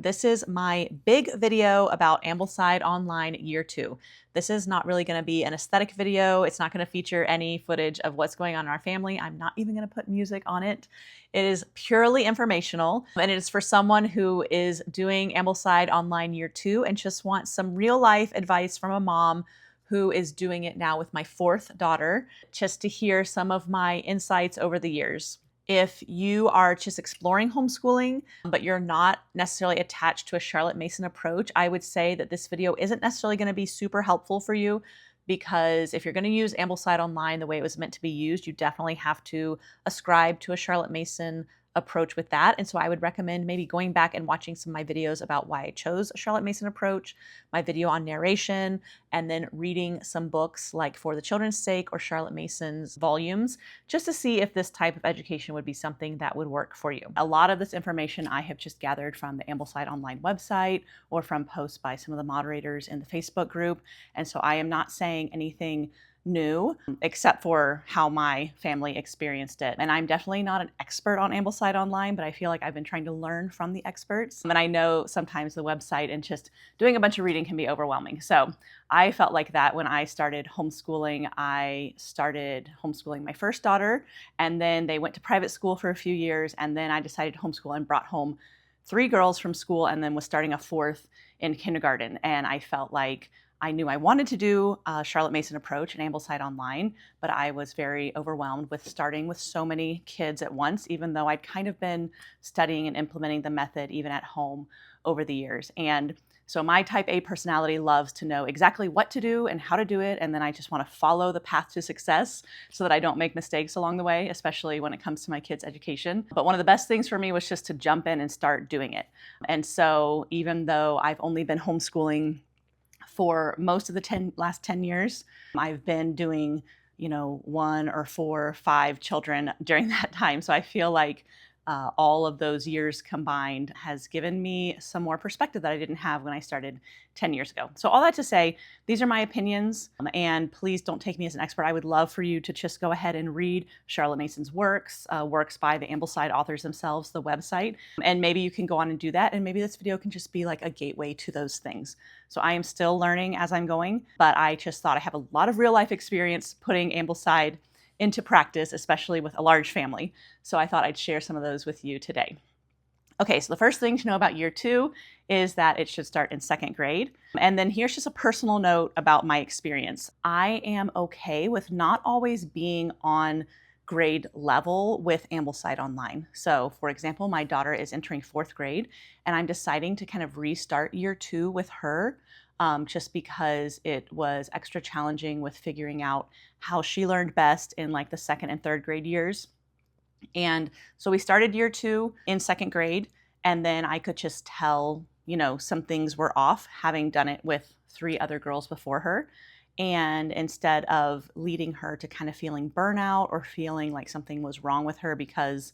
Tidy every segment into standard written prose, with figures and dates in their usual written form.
This is my big video about Ambleside Online Year 2. This is not really going to be an aesthetic video. It's not going to feature any footage of what's going on in our family. I'm not even going to put music on it. It is purely informational, and it is for someone who is doing Ambleside Online Year 2 and just wants some real life advice from a mom who is doing it now with my fourth daughter, just to hear some of my insights over the years. If you are just exploring homeschooling, but you're not necessarily attached to a Charlotte Mason approach, I would say that this video isn't necessarily going to be super helpful for you, because if you're going to use Ambleside Online the way it was meant to be used, you definitely have to ascribe to a Charlotte Mason approach with that. And so I would recommend maybe going back and watching some of my videos about why I chose a Charlotte Mason approach, my video on narration, and then reading some books like For the Children's Sake or Charlotte Mason's volumes, just to see if this type of education would be something that would work for you. A lot of this information I have just gathered from the Ambleside Online website or from posts by some of the moderators in the Facebook group. And so I am not saying anything new, except for how my family experienced it. And I'm definitely not an expert on Ambleside Online, but I feel like I've been trying to learn from the experts. And I know sometimes the website and just doing a bunch of reading can be overwhelming. So I felt like that when I started homeschooling. I started homeschooling my first daughter, and then they went to private school for a few years, and then I decided to homeschool and brought home 3 girls from school, and then was starting a 4th in kindergarten. And I felt like I knew I wanted to do a Charlotte Mason approach and Ambleside Online, but I was very overwhelmed with starting with so many kids at once, even though I'd kind of been studying and implementing the method even at home over the years. And so my type A personality loves to know exactly what to do and how to do it, and then I just want to follow the path to success so that I don't make mistakes along the way, especially when it comes to my kids' education. But one of the best things for me was just to jump in and start doing it. And so even though I've only been homeschooling for most of the last 10 years, I've been doing, 1 or 4 or 5 children during that time. So I feel like all of those years combined has given me some more perspective that I didn't have when I started 10 years ago. So all that to say, these are my opinions, and please don't take me as an expert. I would love for you to just go ahead and read Charlotte Mason's works by the Ambleside authors themselves, the website, and maybe you can go on and do that, and maybe this video can just be like a gateway to those things. So I am still learning as I'm going, but I just thought I have a lot of real life experience putting Ambleside into practice, especially with a large family. So I thought I'd share some of those with you today. Okay, so the first thing to know about Year 2 is that it should start in 2nd grade. And then here's just a personal note about my experience. I am okay with not always being on grade level with Ambleside Online. So for example, my daughter is entering 4th grade, and I'm deciding to kind of restart Year 2 with her, just because it was extra challenging with figuring out how she learned best in like the 2nd and 3rd grade years. And so we started Year 2 in 2nd grade, and then I could just tell, some things were off, having done it with 3 other girls before her. And instead of leading her to kind of feeling burnout or feeling like something was wrong with her because,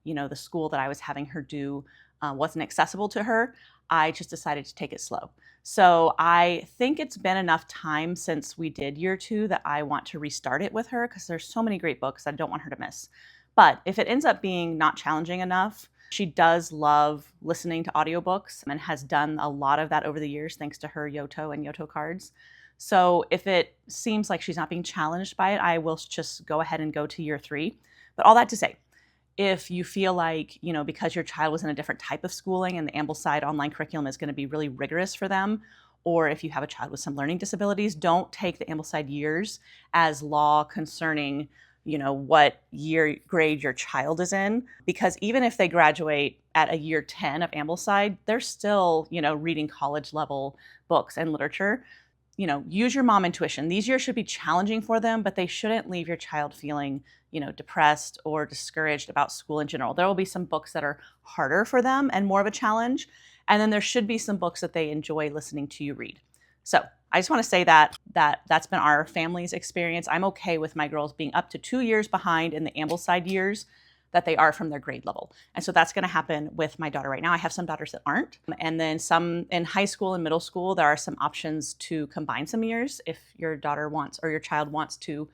the school that I was having her do wasn't accessible to her, I just decided to take it slow. So I think it's been enough time since we did Year 2 that I want to restart it with her, because there's so many great books I don't want her to miss. But if it ends up being not challenging enough, she does love listening to audiobooks and has done a lot of that over the years thanks to her Yoto and Yoto cards. So if it seems like she's not being challenged by it, I will just go ahead and go to Year 3. But all that to say, if you feel like, because your child was in a different type of schooling and the Ambleside Online curriculum is going to be really rigorous for them, or if you have a child with some learning disabilities, don't take the Ambleside years as law concerning, what grade your child is in. Because even if they graduate at a Year 10 of Ambleside, they're still, reading college level books and literature. Use your mom intuition. These years should be challenging for them, but they shouldn't leave your child feeling, depressed or discouraged about school in general. There will be some books that are harder for them and more of a challenge. And then there should be some books that they enjoy listening to you read. So I just want to say that's been our family's experience. I'm okay with my girls being up to 2 years behind in the Ambleside years that they are from their grade level. And so that's going to happen with my daughter right now. I have some daughters that aren't. And then some in high school and middle school, there are some options to combine some years if your daughter wants or your child wants to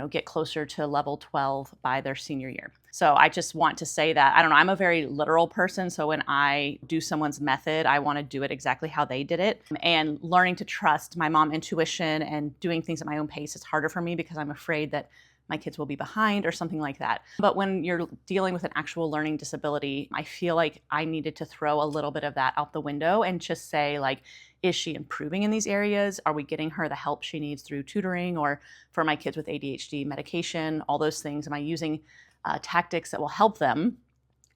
get closer to level 12 by their senior year. So I just want to say that, I don't know, I'm a very literal person. So when I do someone's method, I want to do it exactly how they did it. And learning to trust my mom intuition and doing things at my own pace is harder for me because I'm afraid that my kids will be behind or something like that. But when you're dealing with an actual learning disability, I feel like I needed to throw a little bit of that out the window and just say, like, is she improving in these areas? Are we getting her the help she needs through tutoring, or for my kids with ADHD medication, all those things? Am I using tactics that will help them?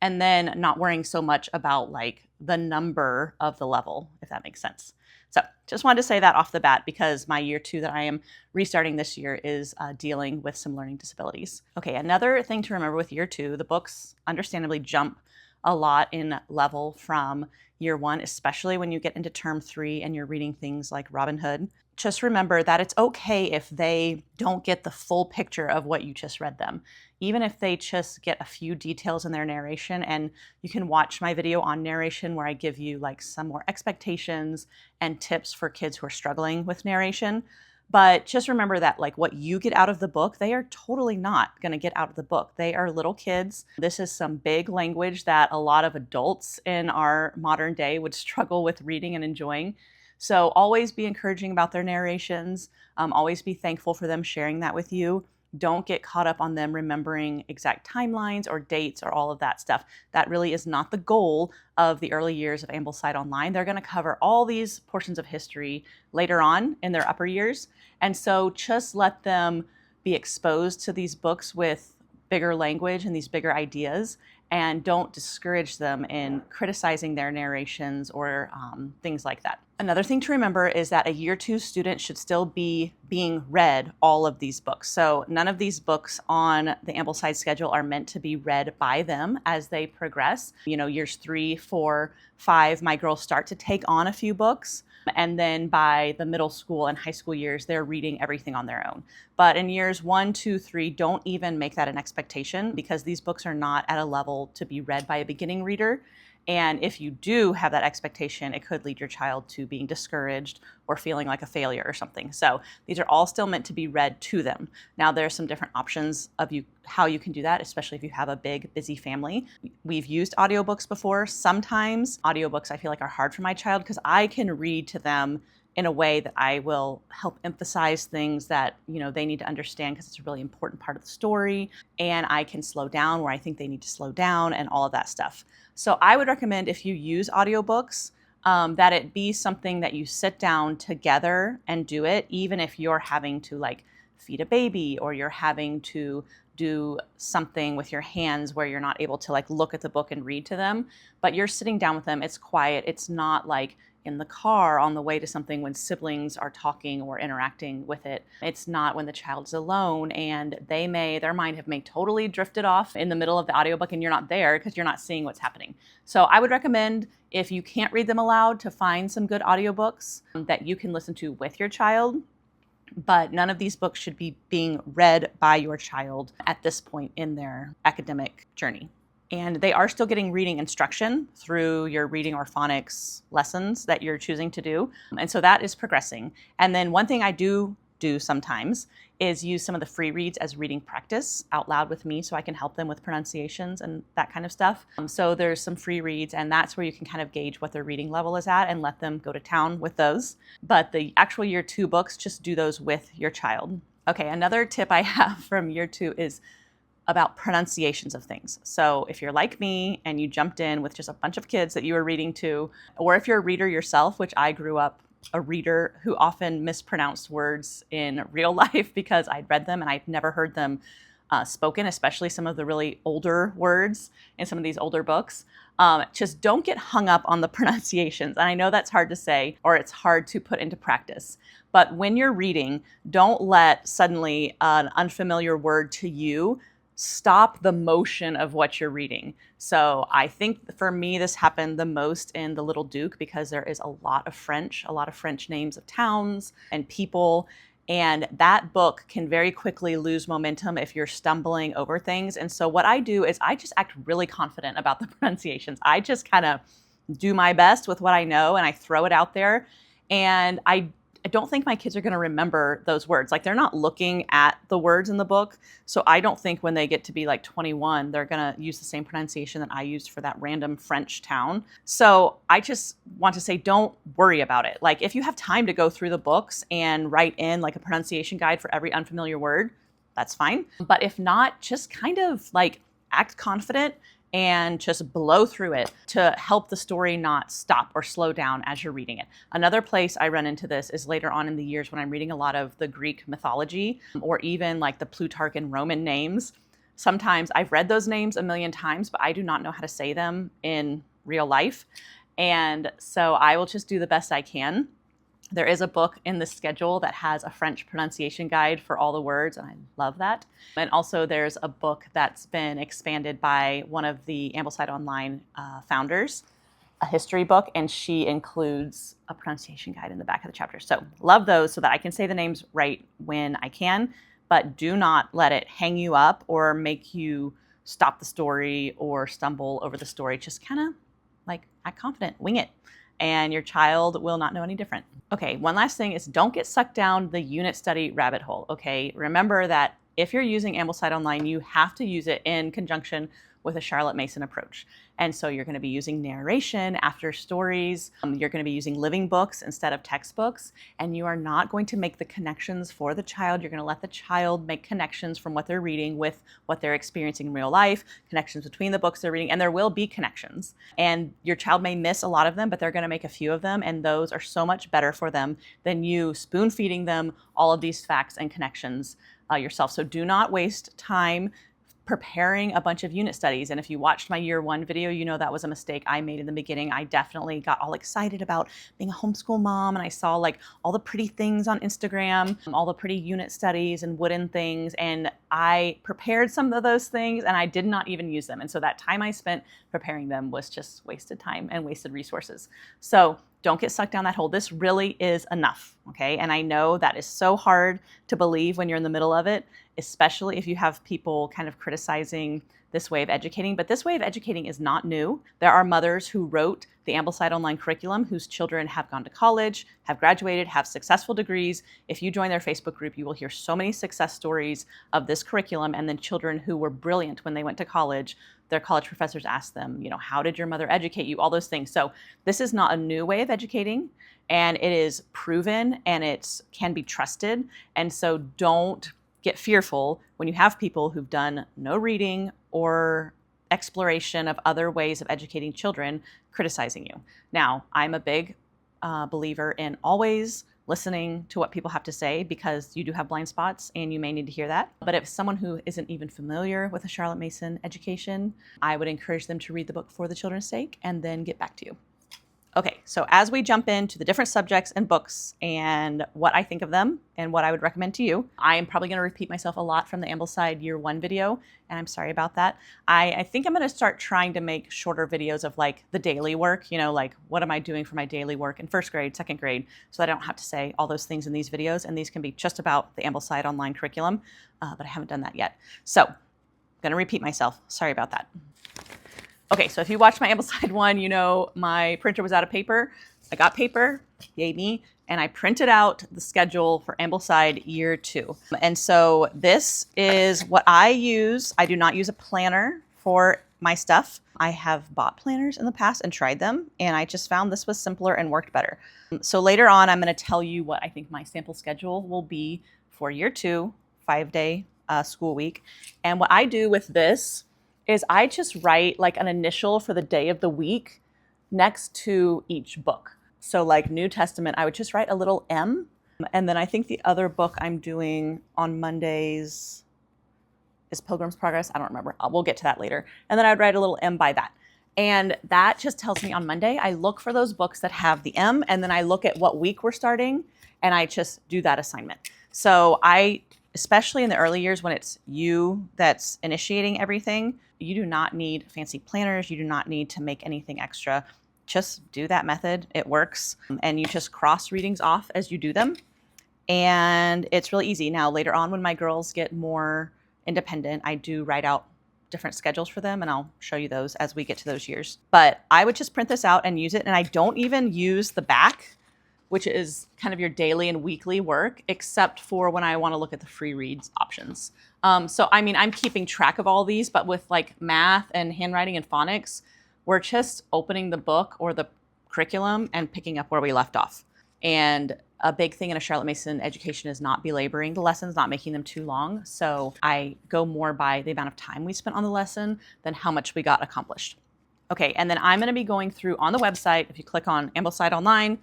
And then not worrying so much about like the number of the level, if that makes sense. So just wanted to say that off the bat because my year 2 that I am restarting this year is dealing with some learning disabilities. Okay, another thing to remember with year 2, the books understandably jump a lot in level from year 1, especially when you get into term 3 and you're reading things like Robin Hood. Just remember that it's okay if they don't get the full picture of what you just read them. Even if they just get a few details in their narration, and you can watch my video on narration where I give you like some more expectations and tips for kids who are struggling with narration. But just remember that like what you get out of the book, they are totally not going to get out of the book. They are little kids. This is some big language that a lot of adults in our modern day would struggle with reading and enjoying. So always be encouraging about their narrations. Always be thankful for them sharing that with you. Don't get caught up on them remembering exact timelines or dates or all of that stuff. That really is not the goal of the early years of Ambleside Online. They're going to cover all these portions of history later on in their upper years. And so just let them be exposed to these books with bigger language and these bigger ideas, and don't discourage them in criticizing their narrations or things like that. Another thing to remember is that a year 2 student should still be being read all of these books. So none of these books on the Ambleside schedule are meant to be read by them as they progress. Years 3, 4, 5, my girls start to take on a few books. And then by the middle school and high school years, they're reading everything on their own. But in years 1, 2, 3, don't even make that an expectation because these books are not at a level to be read by a beginning reader. And if you do have that expectation, it could lead your child to being discouraged or feeling like a failure or something. So these are all still meant to be read to them. Now, there are some different options of how you can do that, especially if you have a big, busy family. We've used audiobooks before. Sometimes audiobooks I feel like are hard for my child because I can read to them in a way that I will help emphasize things that they need to understand because it's a really important part of the story, and I can slow down where I think they need to slow down and all of that stuff. So I would recommend, if you use audiobooks, that it be something that you sit down together and do it, even if you're having to like feed a baby or you're having to do something with your hands where you're not able to like look at the book and read to them, but you're sitting down with them. It's quiet. It's not like in the car on the way to something when siblings are talking or interacting with it. It's not when the child's alone and their mind may totally drifted off in the middle of the audiobook and you're not there because you're not seeing what's happening. So I would recommend, if you can't read them aloud, to find some good audiobooks that you can listen to with your child. But none of these books should be being read by your child at this point in their academic journey. And they are still getting reading instruction through your reading or phonics lessons that you're choosing to do. And so that is progressing. And then one thing I do sometimes is use some of the free reads as reading practice out loud with me so I can help them with pronunciations and that kind of stuff. So there's some free reads, and that's where you can kind of gauge what their reading level is at and let them go to town with those. But the actual year 2 books, just do those with your child. Okay, another tip I have from year 2 is about pronunciations of things. So if you're like me and you jumped in with just a bunch of kids that you were reading to, or if you're a reader yourself, which I grew up a reader who often mispronounced words in real life because I'd read them and I'd never heard them spoken, especially some of the really older words in some of these older books. Just don't get hung up on the pronunciations. And I know that's hard to say, or it's hard to put into practice. But when you're reading, don't let suddenly an unfamiliar word to you stop the motion of what you're reading. So I think for me, this happened the most in The Little Duke because there is a lot of French names of towns and people. And that book can very quickly lose momentum if you're stumbling over things. And so what I do is I just act really confident about the pronunciations. I just kind of do my best with what I know and I throw it out there. And I don't think my kids are going to remember those words. Like they're not looking at the words in the book. So I don't think when they get to be like 21, they're going to use the same pronunciation that I used for that random French town. So I just want to say, don't worry about it. Like if you have time to go through the books and write in like a pronunciation guide for every unfamiliar word, that's fine. But if not, just kind of like act confident and just blow through it to help the story not stop or slow down as you're reading it. Another place I run into this is later on in the years when I'm reading a lot of the Greek mythology or even like the Plutarch and Roman names. Sometimes I've read those names a million times, but I do not know how to say them in real life. And so I will just do the best I can. There is a book in the schedule that has a French pronunciation guide for all the words, and I love that. And also there's a book that's been expanded by one of the Ambleside Online founders, a history book, and she includes a pronunciation guide in the back of the chapter. So love those so that I can say the names right when I can, but do not let it hang you up or make you stop the story or stumble over the story. Just kind of like act confident, wing it, and your child will not know any different. Okay, one last thing is don't get sucked down the unit study rabbit hole, okay? Remember that if you're using Ambleside Online, you have to use it in conjunction with a Charlotte Mason approach. And so you're going to be using narration after stories. You're going to be using living books instead of textbooks. And you are not going to make the connections for the child. You're going to let the child make connections from what they're reading with what they're experiencing in real life, connections between the books they're reading, and there will be connections. And your child may miss a lot of them, but they're going to make a few of them. And those are so much better for them than you spoon feeding them all of these facts and connections yourself. So do not waste time preparing a bunch of unit studies. And if you watched my year 1 video, you know that was a mistake I made in the beginning. I definitely got all excited about being a homeschool mom, and I saw like all the pretty things on Instagram, all the pretty unit studies and wooden things, and I prepared some of those things and I did not even use them. And so that time I spent preparing them was just wasted time and wasted resources. So don't get sucked down that hole. This really is enough, okay? And I know that is so hard to believe when you're in the middle of it, especially if you have people kind of criticizing this way of educating. But this way of educating is not new. There are mothers who wrote the Ambleside Online curriculum whose children have gone to college, have graduated, have successful degrees. If you join their Facebook group, you will hear so many success stories of this curriculum, and then children who were brilliant when they went to college. Their college professors asked them, how did your mother educate you? All those things. So this is not a new way of educating, and it is proven and it can be trusted. And so don't get fearful when you have people who've done no reading or exploration of other ways of educating children criticizing you. Now, I'm a big believer in always listening to what people have to say, because you do have blind spots and you may need to hear that. But if someone who isn't even familiar with a Charlotte Mason education, I would encourage them to read the book for the children's sake and then get back to you. Okay, so as we jump into the different subjects and books and what I think of them and what I would recommend to you, I am probably going to repeat myself a lot from the Ambleside Year 1 video, and I'm sorry about that. I think I'm going to start trying to make shorter videos of like the daily work, like what am I doing for my daily work in first grade, second grade, so that I don't have to say all those things in these videos, and these can be just about the Ambleside Online curriculum, but I haven't done that yet. So I'm going to repeat myself. Sorry about that. Okay, so if you watched my Ambleside one, my printer was out of paper. I got paper, yay me, and I printed out the schedule for Ambleside Year 2. And so this is what I use. I do not use a planner for my stuff. I have bought planners in the past and tried them, and I just found this was simpler and worked better. So later on, I'm going to tell you what I think my sample schedule will be for Year 2, 5-day school week. And what I do with this is I just write like an initial for the day of the week next to each book. So like New Testament, I would just write a little M. And then I think the other book I'm doing on Mondays is Pilgrim's Progress. I don't remember. We'll get to that later. And then I'd write a little M by that. And that just tells me on Monday, I look for those books that have the M, and then I look at what week we're starting, and I just do that assignment. So especially in the early years when it's you that's initiating everything, you do not need fancy planners. You do not need to make anything extra. Just do that method. It works. And you just cross readings off as you do them. And it's really easy. Now, later on when my girls get more independent, I do write out different schedules for them, and I'll show you those as we get to those years. But I would just print this out and use it. And I don't even use the back which is kind of your daily and weekly work, except for when I want to look at the free reads options. So I mean, I'm keeping track of all these, but with like math and handwriting and phonics, we're just opening the book or the curriculum and picking up where we left off. And a big thing in a Charlotte Mason education is not belaboring the lessons, not making them too long. So I go more by the amount of time we spent on the lesson than how much we got accomplished. Okay, and then I'm going to be going through on the website, if you click on Ambleside Online,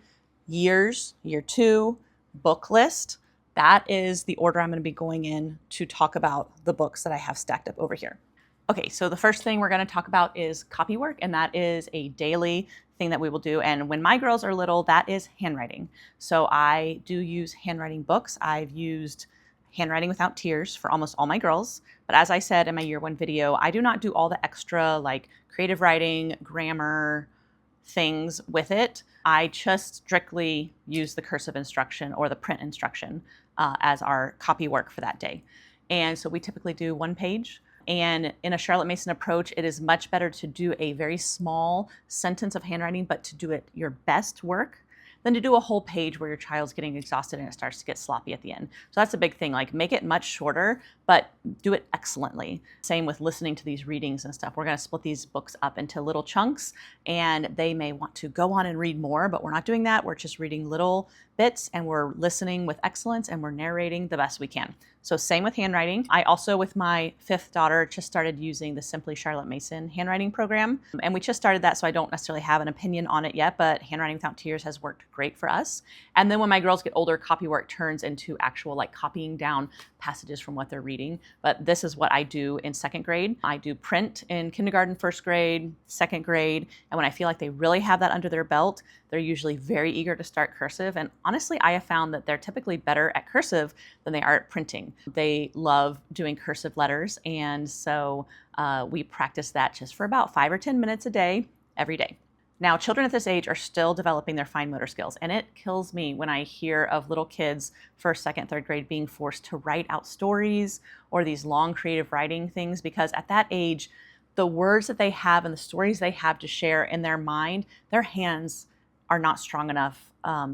years, year 2, book list. That is the order I'm going to be going in to talk about the books that I have stacked up over here. Okay, so the first thing we're going to talk about is copy work, and that is a daily thing that we will do. And when my girls are little, that is handwriting. So I do use handwriting books. I've used Handwriting Without Tears for almost all my girls. But as I said in my year 1 video, I do not do all the extra like creative writing, grammar things with it. I just strictly use the cursive instruction or the print instruction as our copy work for that day. And so we typically do 1 page. And in a Charlotte Mason approach, it is much better to do a very small sentence of handwriting, but to do it your best work than to do a whole page where your child's getting exhausted and it starts to get sloppy at the end. So that's a big thing, like make it much shorter, but do it excellently. Same with listening to these readings and stuff. We're gonna split these books up into little chunks, and they may want to go on and read more, but we're not doing that. We're just reading little bits and we're listening with excellence and we're narrating the best we can. So same with handwriting. I also, with my 5th daughter, just started using the Simply Charlotte Mason handwriting program. And we just started that, so I don't necessarily have an opinion on it yet, but Handwriting Without Tears has worked great for us. And then when my girls get older, copy work turns into actual like copying down passages from what they're reading. But this is what I do in 2nd grade. I do print in kindergarten, 1st grade, 2nd grade. And when I feel like they really have that under their belt, they're usually very eager to start cursive. And honestly, I have found that they're typically better at cursive than they are at printing. They love doing cursive letters. And so we practice that just for about 5 or 10 minutes a day, every day. Now, children at this age are still developing their fine motor skills, and it kills me when I hear of little kids 1st, 2nd, 3rd grade being forced to write out stories or these long creative writing things, because at that age, the words that they have and the stories they have to share in their mind, their hands are not strong enough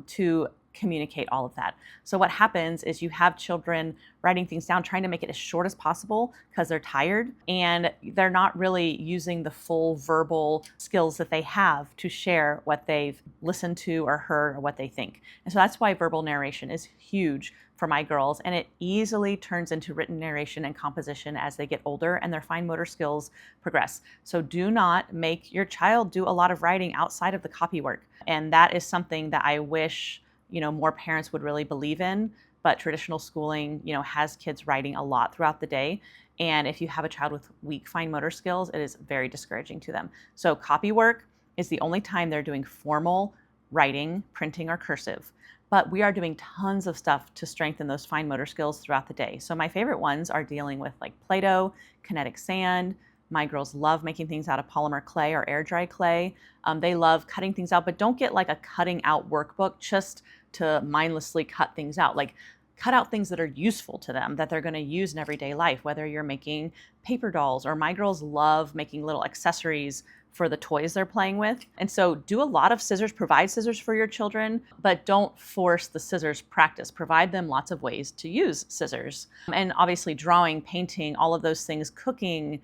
to communicate all of that. So what happens is you have children writing things down, trying to make it as short as possible because they're tired and they're not really using the full verbal skills that they have to share what they've listened to or heard or what they think. And so that's why verbal narration is huge for my girls, and it easily turns into written narration and composition as they get older and their fine motor skills progress. So do not make your child do a lot of writing outside of the copy work. And that is something that I wish more parents would really believe in, but traditional schooling, has kids writing a lot throughout the day. And if you have a child with weak fine motor skills, it is very discouraging to them. So copy work is the only time they're doing formal writing, printing, or cursive. But we are doing tons of stuff to strengthen those fine motor skills throughout the day. So my favorite ones are dealing with like Play-Doh, kinetic sand. My girls love making things out of polymer clay or air dry clay. They love cutting things out, but don't get like a cutting out workbook just to mindlessly cut things out. Like cut out things that are useful to them, that they're going to use in everyday life, whether you're making paper dolls, or my girls love making little accessories for the toys they're playing with. And so do a lot of scissors, provide scissors for your children, but don't force the scissors practice. Provide them lots of ways to use scissors. And obviously drawing, painting, all of those things, cooking,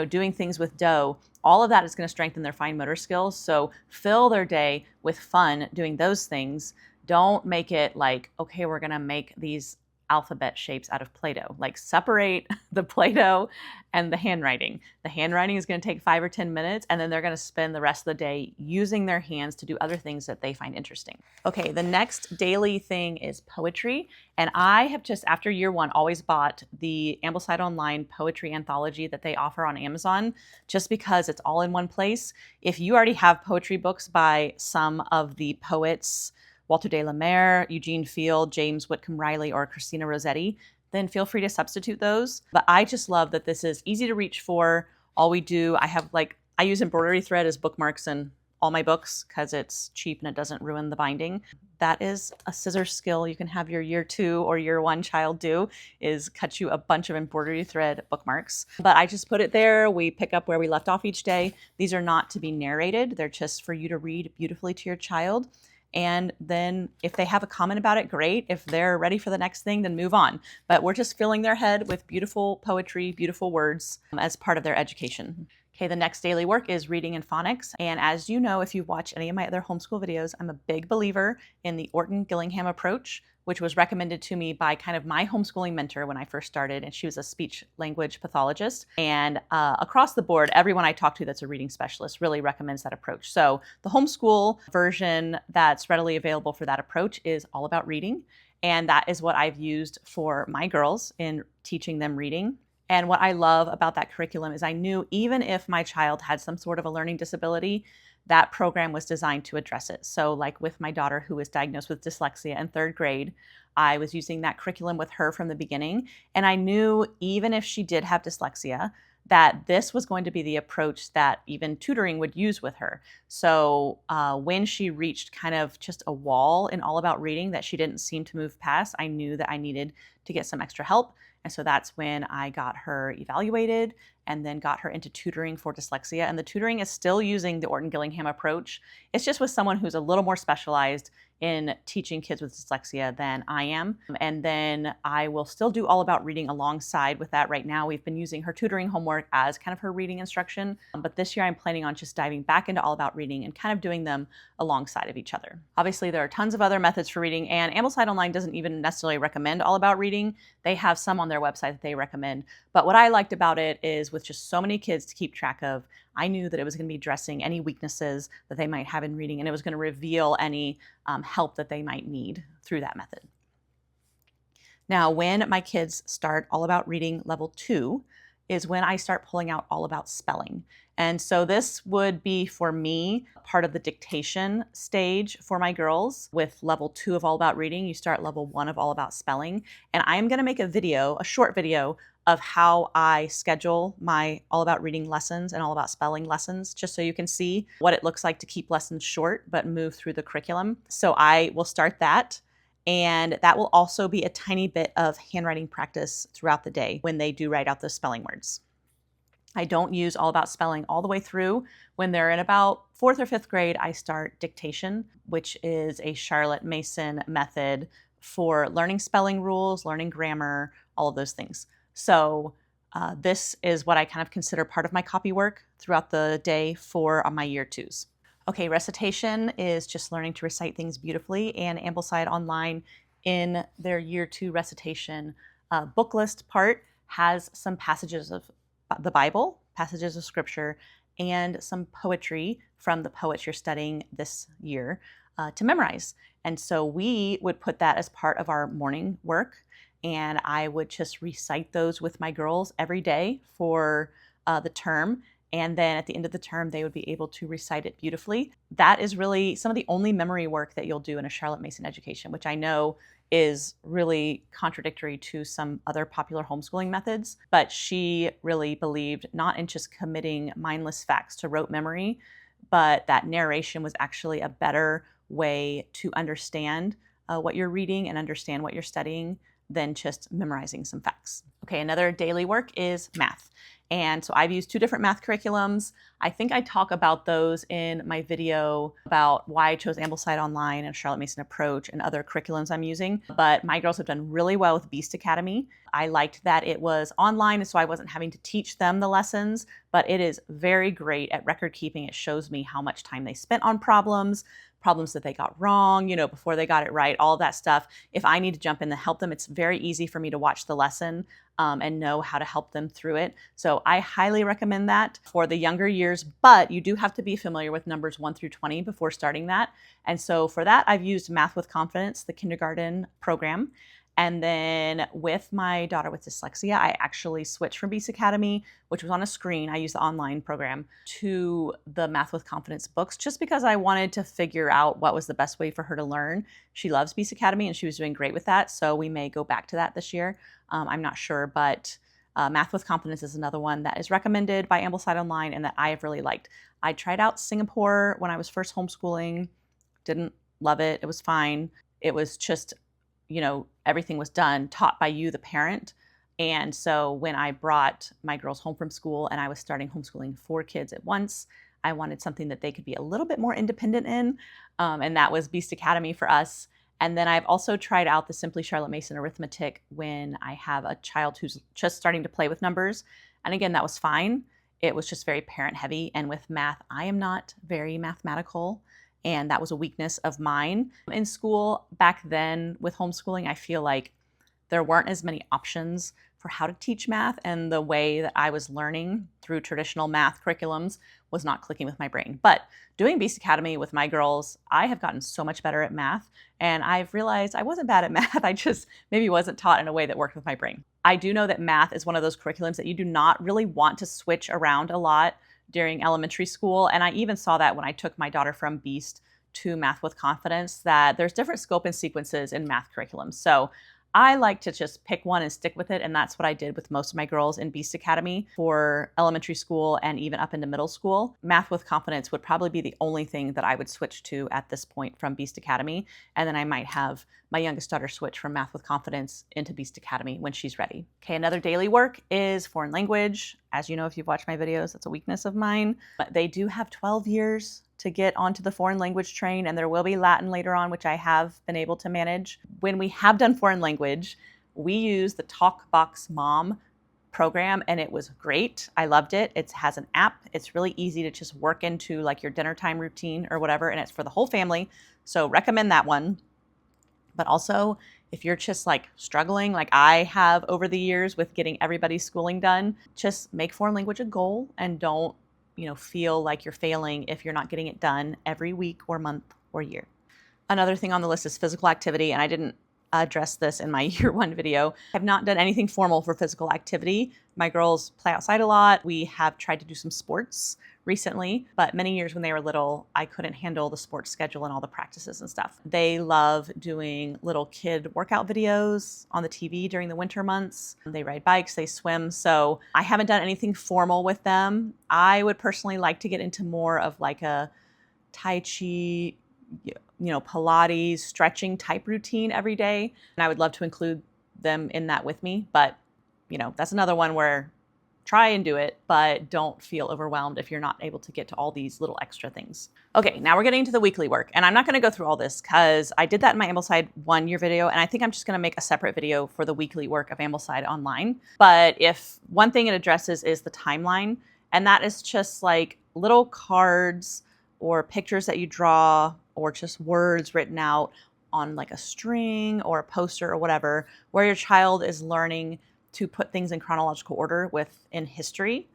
doing things with dough, all of that is going to strengthen their fine motor skills. So fill their day with fun doing those things. Don't make it like, okay, we're going to make these alphabet shapes out of Play-Doh. Like separate the Play-Doh and the handwriting. The handwriting is going to take 5 or 10 minutes, and then they're going to spend the rest of the day using their hands to do other things that they find interesting. Okay, the next daily thing is poetry. And I have just, after year 1, always bought the Ambleside Online poetry anthology that they offer on Amazon, just because it's all in one place. If you already have poetry books by some of the poets, Walter de la Mare, Eugene Field, James Whitcomb Riley, or Christina Rossetti, then feel free to substitute those. But I just love that this is easy to reach for. All we do, I use embroidery thread as bookmarks in all my books because it's cheap and it doesn't ruin the binding. That is a scissor skill you can have your year 2 or year 1 child do, is cut you a bunch of embroidery thread bookmarks. But I just put it there. We pick up where we left off each day. These are not to be narrated. They're just for you to read beautifully to your child. And then if they have a comment about it, great. If they're ready for the next thing, then move on. But we're just filling their head with beautiful poetry, beautiful words as part of their education. Okay, the next daily work is reading and phonics. And as you know, if you've watched any of my other homeschool videos, I'm a big believer in the Orton-Gillingham approach, which was recommended to me by kind of my homeschooling mentor when I first started, and she was a speech language pathologist. And across the board, everyone I talk to that's a reading specialist really recommends that approach. So the homeschool version that's readily available for that approach is all about reading. And that is what I've used for my girls in teaching them reading. And what I love about that curriculum is I knew even if my child had some sort of a learning disability, that program was designed to address it. So like with my daughter who was diagnosed with dyslexia in 3rd grade, I was using that curriculum with her from the beginning. And I knew even if she did have dyslexia, that this was going to be the approach that even tutoring would use with her. So when she reached kind of just a wall in all about reading that she didn't seem to move past, I knew that I needed to get some extra help. And so that's when I got her evaluated and then got her into tutoring for dyslexia. And the tutoring is still using the Orton-Gillingham approach. It's just with someone who's a little more specialized in teaching kids with dyslexia than I am. And then I will still do all about reading alongside with that. Right now, we've been using her tutoring homework as kind of her reading instruction. But this year I'm planning on just diving back into all about reading and kind of doing them alongside of each other. Obviously, there are tons of other methods for reading, and Ambleside Online doesn't even necessarily recommend all about reading. They have some on their website that they recommend. But what I liked about it is with just so many kids to keep track of, I knew that it was going to be addressing any weaknesses that they might have in reading, and it was going to reveal any help that they might need through that method. Now, when my kids start all about reading level 2 is when I start pulling out all about spelling. And so this would be for me part of the dictation stage for my girls. With level 2 of all about reading, you start level 1 of all about spelling. And I am going to make a video, a short video of how I schedule my all about reading lessons and all about spelling lessons, just so you can see what it looks like to keep lessons short but move through the curriculum. So I will start that. And that will also be a tiny bit of handwriting practice throughout the day when they do write out those spelling words. I don't use all about spelling all the way through. When they're in about 4th or 5th grade, I start dictation, which is a Charlotte Mason method for learning spelling rules, learning grammar, all of those things. So this is what I kind of consider part of my copy work throughout the day for my year 2s. Okay, recitation is just learning to recite things beautifully, and Ambleside Online in their year 2 recitation book list part has some passages of the Bible, passages of scripture, and some poetry from the poets you're studying this year to memorize. And so we would put that as part of our morning work, and I would just recite those with my girls every day for the term. And then at the end of the term, they would be able to recite it beautifully. That is really some of the only memory work that you'll do in a Charlotte Mason education, which I know is really contradictory to some other popular homeschooling methods. But she really believed not in just committing mindless facts to rote memory, but that narration was actually a better way to understand what you're reading and understand what you're studying than just memorizing some facts. Okay, another daily work is math. And so I've used 2 different math curriculums. I think I talk about those in my video about why I chose Ambleside Online and Charlotte Mason approach and other curriculums I'm using. But my girls have done really well with Beast Academy. I liked that it was online, so I wasn't having to teach them the lessons, but it is very great at record keeping. It shows me how much time they spent on problems that they got wrong, before they got it right, all of that stuff. If I need to jump in to help them, it's very easy for me to watch the lesson and know how to help them through it. So I highly recommend that for the younger years, but you do have to be familiar with numbers 1 through 20 before starting that. And so for that, I've used Math with Confidence, the kindergarten program. And then with my daughter with dyslexia, I actually switched from Beast Academy, which was on a screen, I used the online program, to the Math with Confidence books, just because I wanted to figure out what was the best way for her to learn. She loves Beast Academy and she was doing great with that, so we may go back to that this year. I'm not sure, but Math with Confidence is another one that is recommended by Ambleside Online and that I have really liked. I tried out Singapore when I was first homeschooling, didn't love it, it was fine. It was just, everything was done, taught by you, the parent. And so when I brought my girls home from school and I was starting homeschooling 4 kids at once, I wanted something that they could be a little bit more independent in, and that was Beast Academy for us. And then I've also tried out the Simply Charlotte Mason arithmetic when I have a child who's just starting to play with numbers. And again, that was fine. It was just very parent heavy. And with math, I am not very mathematical. And that was a weakness of mine. In school back then with homeschooling, I feel like there weren't as many options for how to teach math, and the way that I was learning through traditional math curriculums was not clicking with my brain. But doing Beast Academy with my girls, I have gotten so much better at math, and I've realized I wasn't bad at math. I just maybe wasn't taught in a way that worked with my brain. I do know that math is one of those curriculums that you do not really want to switch around a lot during elementary school, and I even saw that when I took my daughter from Beast to Math with Confidence, that there's different scope and sequences in math curriculums. So I like to just pick one and stick with it, and that's what I did with most of my girls in Beast Academy for elementary school and even up into middle school. Math with Confidence would probably be the only thing that I would switch to at this point from Beast Academy, and then I might have my youngest daughter switch from Math with Confidence into Beast Academy when she's ready. Okay, another daily work is foreign language. As you know, if you've watched my videos, that's a weakness of mine. But they do have 12 years to get onto the foreign language train, and there will be Latin later on, which I have been able to manage. When we have done foreign language, we use the TalkBox Mom program, and it was great. I loved it. It has an app. It's really easy to just work into like your dinner time routine or whatever, and it's for the whole family. So recommend that one. But also, if you're just like struggling, like I have over the years with getting everybody's schooling done, just make foreign language a goal and don't feel like you're failing if you're not getting it done every week or month or year. Another thing on the list is physical activity, and I didn't address this in my year one video. I've not done anything formal for physical activity. My girls play outside a lot. We have tried to do some sports recently, but many years when they were little, I couldn't handle the sports schedule and all the practices and stuff. They love doing little kid workout videos on the TV during the winter months. They ride bikes, they swim. So I haven't done anything formal with them. I would personally like to get into more of like a Tai Chi, Pilates, stretching type routine every day. And I would love to include them in that with me. But, that's another one where try and do it, but don't feel overwhelmed if you're not able to get to all these little extra things. Okay, now we're getting to the weekly work. And I'm not gonna go through all this because I did that in my Ambleside 1 year video. And I think I'm just gonna make a separate video for the weekly work of Ambleside Online. But if one thing it addresses is the timeline, and that is just like little cards or pictures that you draw or just words written out on like a string or a poster or whatever, where your child is learning to put things in chronological order within history,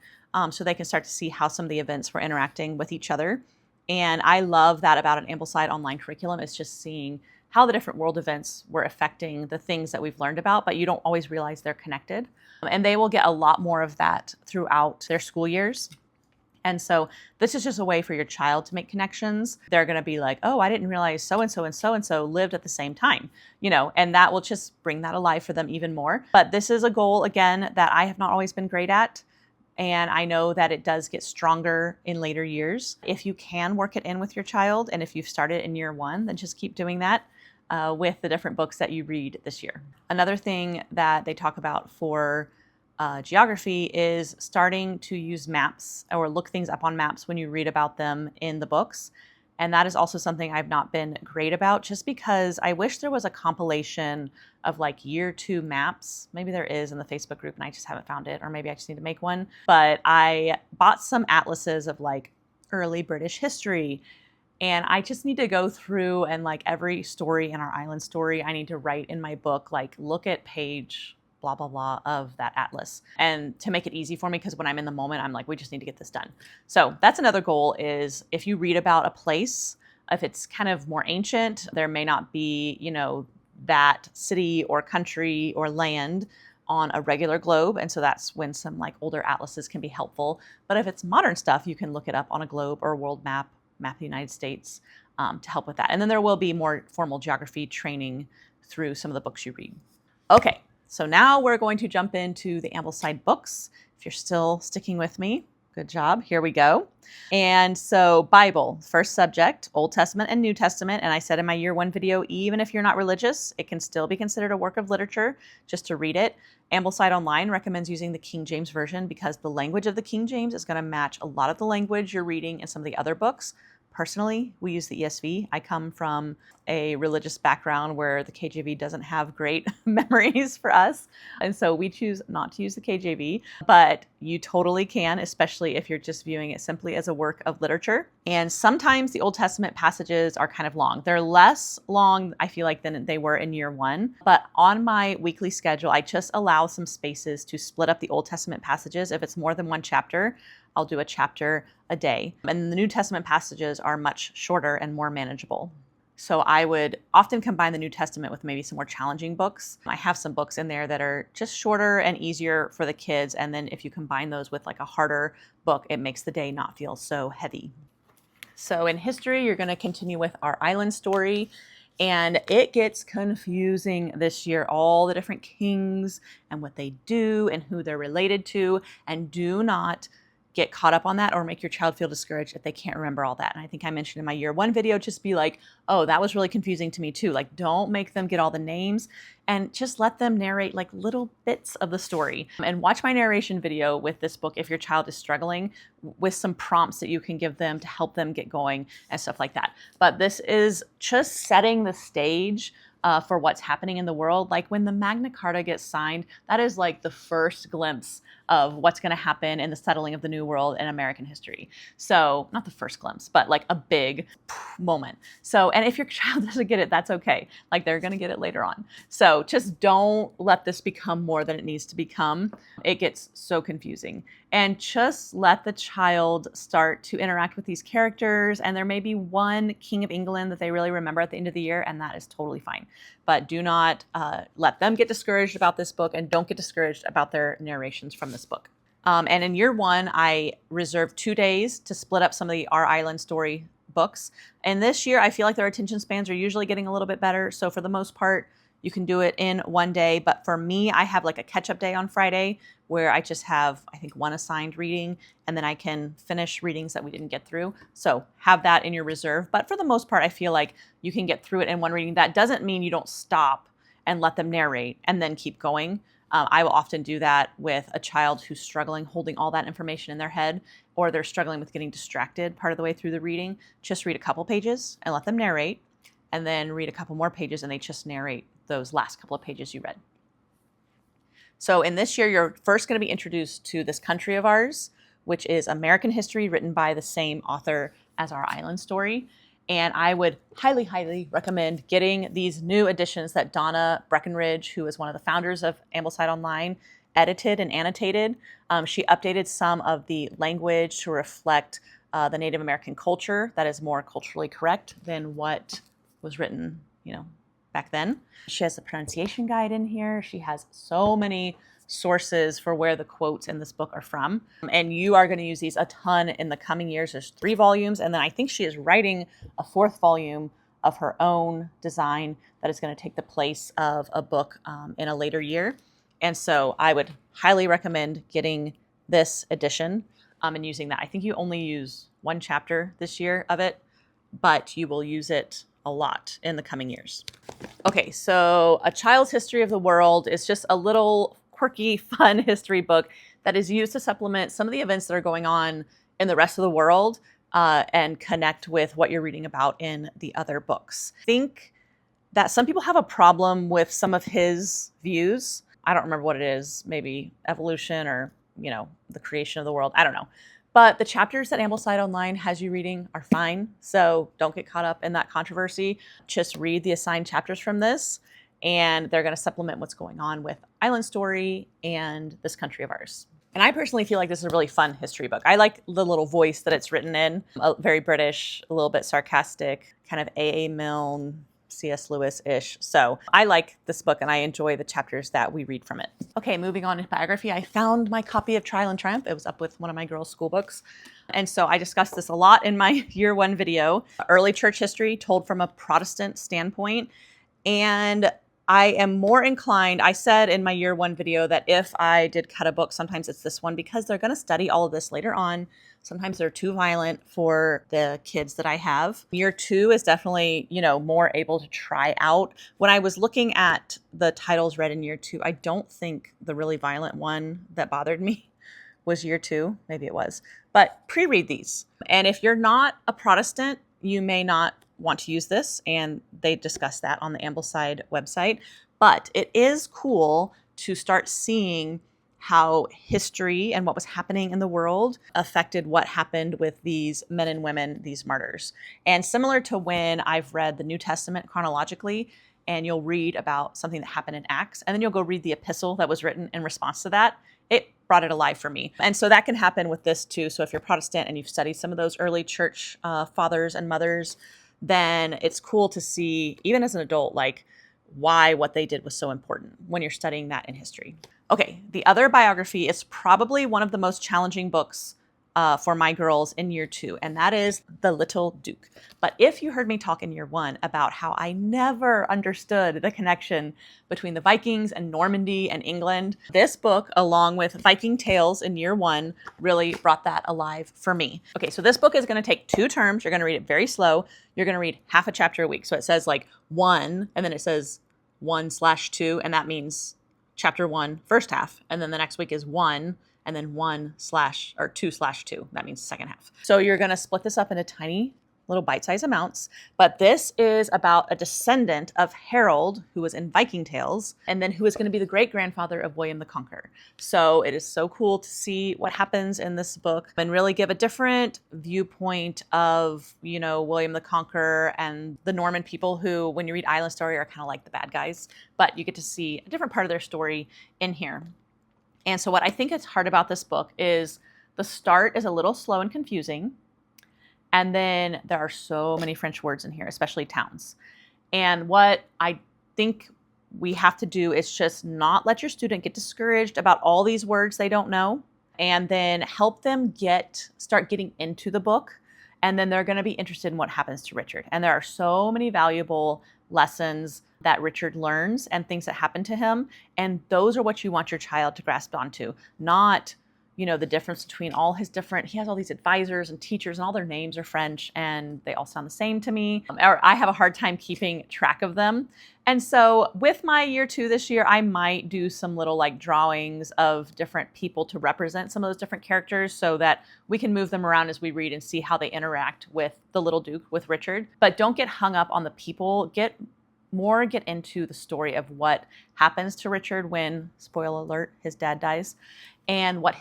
so they can start to see how some of the events were interacting with each other. And I love that about an Ambleside Online curriculum, is just seeing how the different world events were affecting the things that we've learned about, but you don't always realize they're connected. And they will get a lot more of that throughout their school years. And so this is just a way for your child to make connections. They're going to be like, oh, I didn't realize so-and-so and so-and-so lived at the same time, and that will just bring that alive for them even more. But this is a goal, again, that I have not always been great at. And I know that it does get stronger in later years. If you can work it in with your child, and if you've started in year one, then just keep doing that with the different books that you read this year. Another thing that they talk about for geography is starting to use maps or look things up on maps when you read about them in the books. And that is also something I've not been great about, just because I wish there was a compilation of like year 2 maps. Maybe there is in the Facebook group and I just haven't found it, or maybe I just need to make one. But I bought some atlases of like early British history, and I just need to go through and like every story in our island story, I need to write in my book, like look at page blah, blah, blah of that atlas, and to make it easy for me, because when I'm in the moment, I'm like, we just need to get this done. So that's another goal, is if you read about a place, if it's kind of more ancient, there may not be, that city or country or land on a regular globe. And so that's when some like older atlases can be helpful. But if it's modern stuff, you can look it up on a globe or a world map of the United States to help with that. And then there will be more formal geography training through some of the books you read. Okay. So now we're going to jump into the Ambleside books, if you're still sticking with me. Good job. Here we go. And so Bible, first subject, Old Testament and New Testament. And I said in my year 1 video, even if you're not religious, it can still be considered a work of literature just to read it. Ambleside Online recommends using the King James Version because the language of the King James is going to match a lot of the language you're reading in some of the other books. Personally, we use the ESV. I come from a religious background where the KJV doesn't have great memories for us. And so we choose not to use the KJV, but you totally can, especially if you're just viewing it simply as a work of literature. And sometimes the Old Testament passages are kind of long. They're less long, I feel like, than they were in year 1. But on my weekly schedule, I just allow some spaces to split up the Old Testament passages. If it's more than 1 chapter, I'll do a chapter a day. And the New Testament passages are much shorter and more manageable. So I would often combine the New Testament with maybe some more challenging books. I have some books in there that are just shorter and easier for the kids. And then if you combine those with like a harder book, it makes the day not feel so heavy. So in history, you're going to continue with our island story. And it gets confusing this year, all the different kings and what they do and who they're related to. And do not get caught up on that or make your child feel discouraged if they can't remember all that. And I think I mentioned in my year 1 video, just be like, oh, that was really confusing to me too. Like, don't make them get all the names and just let them narrate like little bits of the story. And watch my narration video with this book if your child is struggling, with some prompts that you can give them to help them get going and stuff like that. But this is just setting the stage for what's happening in the world. Like when the Magna Carta gets signed, that is like the first glimpse of what's going to happen in the settling of the New World in American history. So not the first glimpse, but like a big moment. So, and if your child doesn't get it, that's okay. Like they're going to get it later on. So just don't let this become more than it needs to become. It gets so confusing. And just let the child start to interact with these characters. And there may be one King of England that they really remember at the end of the year, and that is totally fine. But do not let them get discouraged about this book, and don't get discouraged about their narrations from this book. And in year 1, I reserved 2 days to split up some of the Our Island story books. And this year, I feel like their attention spans are usually getting a little bit better. So for the most part, you can do it in 1 day. But for me, I have like a catch-up day on Friday where I just have, I think, 1 assigned reading, and then I can finish readings that we didn't get through. So have that in your reserve. But for the most part, I feel like you can get through it in 1 reading. That doesn't mean you don't stop and let them narrate and then keep going. I will often do that with a child who's struggling holding all that information in their head, or they're struggling with getting distracted part of the way through the reading. Just read a couple pages and let them narrate, and then read a couple more pages and they just narrate those last couple of pages you read. So in this year, you're first going to be introduced to this country of ours, which is American history written by the same author as Our Island story. And I would highly, highly recommend getting these new editions that Donna Breckenridge, who is one of the founders of Ambleside Online, edited and annotated. She updated some of the language to reflect the Native American culture that is more culturally correct than what was written, back then. She has the pronunciation guide in here. She has so many sources for where the quotes in this book are from. And you are going to use these a ton in the coming years. There's 3 volumes. And then I think she is writing a 4th volume of her own design that is going to take the place of a book in a later year. And so I would highly recommend getting this edition and using that. I think you only use 1 chapter this year of it, but you will use it a lot in the coming years. Okay, so A Child's History of the World is just a little quirky, fun history book that is used to supplement some of the events that are going on in the rest of the world and connect with what you're reading about in the other books. I think that some people have a problem with some of his views. I don't remember what it is, maybe evolution or, the creation of the world. I don't know. But the chapters that Ambleside Online has you reading are fine. So don't get caught up in that controversy. Just read the assigned chapters from this, and they're going to supplement what's going on with Island Story and this country of ours. And I personally feel like this is a really fun history book. I like the little voice that it's written in, very British, a little bit sarcastic, kind of A.A. Milne, C.S. Lewis-ish. So I like this book and I enjoy the chapters that we read from it. Okay, moving on to biography. I found my copy of Trial and Triumph. It was up with one of my girls' school books. And so I discussed this a lot in my year 1 video. Early church history told from a Protestant standpoint. And I am more inclined, I said in my year one video that if I did cut a book, sometimes it's this one because they're going to study all of this later on. Sometimes they're too violent for the kids that I have. Year two is definitely, more able to try out. When I was looking at the titles read in year two, I don't think the really violent one that bothered me was year two. Maybe it was, but pre-read these. And if you're not a Protestant, you may not want to use this, and they discuss that on the Ambleside website. But it is cool to start seeing how history and what was happening in the world affected what happened with these men and women, these martyrs. And similar to when I've read the New Testament chronologically, and you'll read about something that happened in Acts, and then you'll go read the epistle that was written in response to that, it brought it alive for me. And so that can happen with this too. So if you're Protestant and you've studied some of those early church fathers and mothers, then it's cool to see, even as an adult, like why what they did was so important when you're studying that in history. Okay, the other biography is probably one of the most challenging books for my girls in year two, and that is The Little Duke. But if you heard me talk in year one about how I never understood the connection between the Vikings and Normandy and England, this book, along with Viking Tales in year one, really brought that alive for me. Okay, so this book is going to take 2 terms. You're going to read it very slow. You're going to read half a chapter a week. So it says like 1, and then it says 1/2, and that means chapter 1, first half. And then the next week is 1, and then 2/2. That means second half. So you're going to split this up into tiny little bite-sized amounts. But this is about a descendant of Harold, who was in Viking Tales, and then who is going to be the great-grandfather of William the Conqueror. So it is so cool to see what happens in this book and really give a different viewpoint of, William the Conqueror and the Norman people who, when you read Island Story, are kind of like the bad guys. But you get to see a different part of their story in here. And so what I think is hard about this book is the start is a little slow and confusing. And then there are so many French words in here, especially towns. And what I think we have to do is just not let your student get discouraged about all these words they don't know, and then help them start getting into the book. And then they're going to be interested in what happens to Richard. And there are so many valuable lessons that Richard learns and things that happen to him. And those are what you want your child to grasp onto, not, the difference between he has all these advisors and teachers and all their names are French and they all sound the same to me. Or I have a hard time keeping track of them. And so with my year 2 this year, I might do some little drawings of different people to represent some of those different characters so that we can move them around as we read and see how they interact with the little Duke, with Richard. But don't get hung up on the people. Get into the story of what happens to Richard when, spoiler alert, his dad dies, and what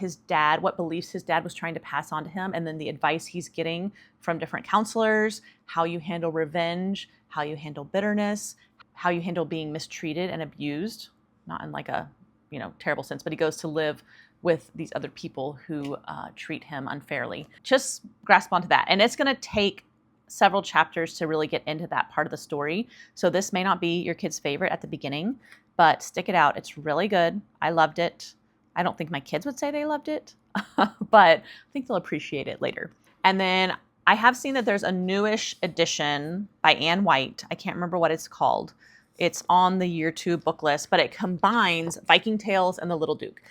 beliefs his dad was trying to pass on to him, and then the advice he's getting from different counselors, how you handle revenge, how you handle bitterness, how you handle being mistreated and abused, not in a terrible sense, but he goes to live with these other people who treat him unfairly. Just grasp onto that. And it's going to take several chapters to really get into that part of the story. So this may not be your kid's favorite at the beginning, but stick it out. It's really good. I loved it. I don't think my kids would say they loved it, but I think they'll appreciate it later. And then I have seen that there's a newish edition by Ann White. I can't remember what it's called. It's on the year 2 book list, but it combines Viking Tales and The Little Duke.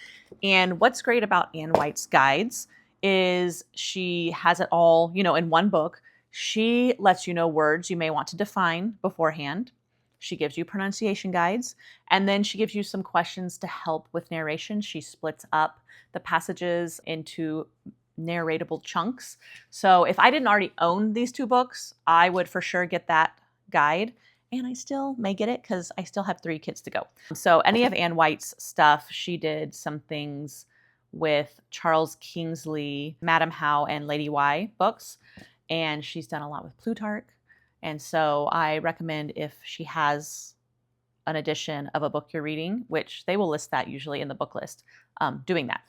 And what's great about Ann White's guides is she has it all, in one book. She lets you know words you may want to define beforehand. She gives you pronunciation guides, and then she gives you some questions to help with narration. She splits up the passages into narratable chunks. So if I didn't already own these 2 books, I would for sure get that guide. And I still may get it because I still have 3 kids to go. So any of Ann White's stuff, she did some things with Charles Kingsley, Madam How, and Lady Why books. And she's done a lot with Plutarch. And so I recommend, if she has an edition of a book you're reading, which they will list that usually in the book list, doing that.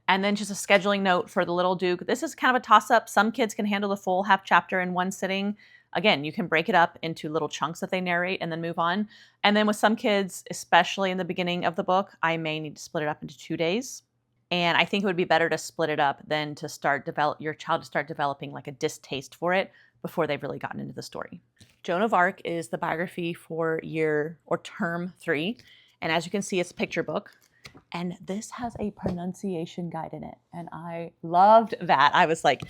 And then just a scheduling note for The Little Duke. This is kind of a toss-up. Some kids can handle the full half chapter in one sitting. Again, you can break it up into little chunks that they narrate and then move on. And then with some kids, especially in the beginning of the book, I may need to split it up into 2 days. And I think it would be better to split it up than to your child to start developing a distaste for it before they've really gotten into the story. Joan of Arc is the biography for year or term 3. And as you can see, it's a picture book. And this has a pronunciation guide in it. And I loved that. I was like,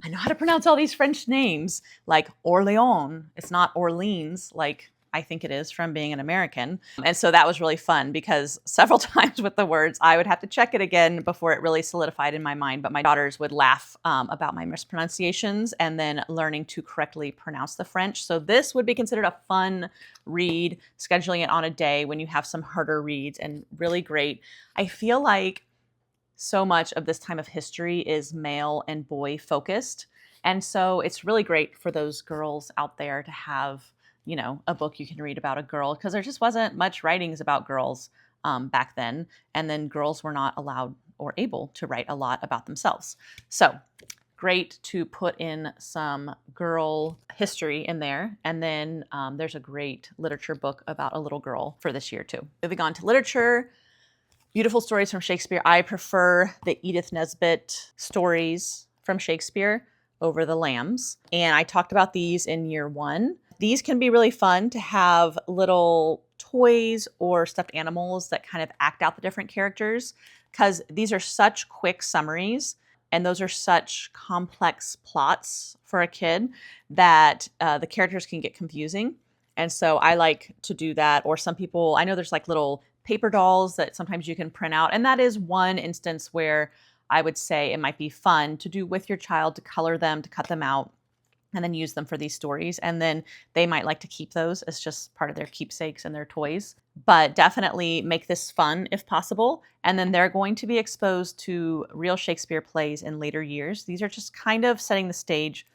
I know how to pronounce all these French names, like Orléans. It's not Orleans, like I think it is from being an American. And so that was really fun because several times with the words, I would have to check it again before it really solidified in my mind. But my daughters would laugh about my mispronunciations and then learning to correctly pronounce the French. So this would be considered a fun read, scheduling it on a day when you have some harder reads, and really great. I feel like so much of this time of history is male and boy focused. And so it's really great for those girls out there to have, you know, a book you can read about a girl, because there just wasn't much writings about girls back then. And then girls were not allowed or able to write a lot about themselves. So great to put in some girl history in there. And then there's a great literature book about a little girl for this year too. Moving on to literature, beautiful stories from Shakespeare. I prefer the Edith Nesbit stories from Shakespeare over the Lambs. And I talked about these in year 1. These can be really fun to have little toys or stuffed animals that kind of act out the different characters, because these are such quick summaries and those are such complex plots for a kid that the characters can get confusing. And so I like to do that. Or some people, I know there's like little paper dolls that sometimes you can print out. And that is one instance where I would say it might be fun to do with your child, to color them, to cut them out, and then use them for these stories. And then they might like to keep those as just part of their keepsakes and their toys. But definitely make this fun if possible. And then they're going to be exposed to real Shakespeare plays in later years. These are just kind of setting the stage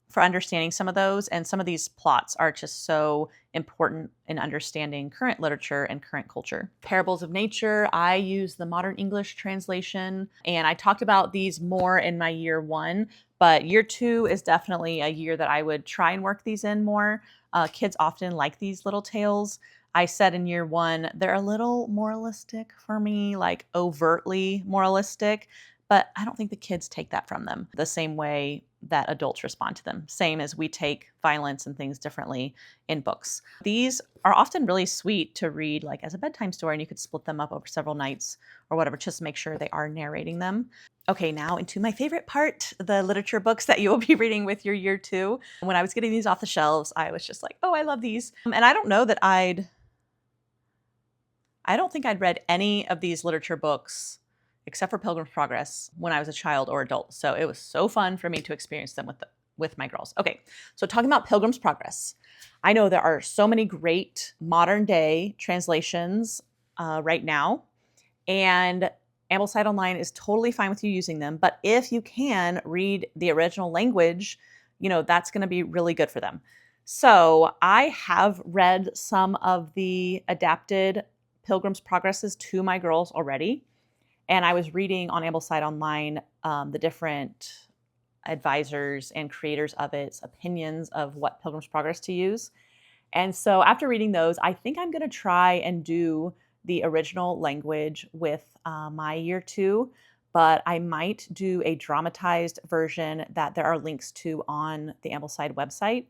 for understanding some of those. And some of these plots are just so important in understanding current literature and current culture. Parables of Nature, I use the Modern English translation. And I talked about these more in my year 1, but year 2 is definitely a year that I would try and work these in more. Kids often like these little tales. I said in year 1, they're a little moralistic for me, like overtly moralistic, but I don't think the kids take that from them the same way that adults respond to them, same as we take violence and things differently in books. These are often really sweet to read like as a bedtime story, and you could split them up over several nights or whatever, just to make sure they are narrating them. Okay, now into my favorite part, the literature books that you will be reading with your year 2. When I was getting these off the shelves, I was just like, oh, I love these. And I don't know that I don't think I'd read any of these literature books except for Pilgrim's Progress when I was a child or adult. So it was so fun for me to experience them with my girls. Okay, so talking about Pilgrim's Progress, I know there are so many great modern day translations right now, and Ambleside Online is totally fine with you using them. But if you can read the original language, you know, that's going to be really good for them. So I have read some of the adapted Pilgrim's Progresses to my girls already. And I was reading on Ambleside Online the different advisors and creators of its opinions of what Pilgrim's Progress to use. And so after reading those, I think I'm going to try and do the original language with my year 2, but I might do a dramatized version that there are links to on the Ambleside website,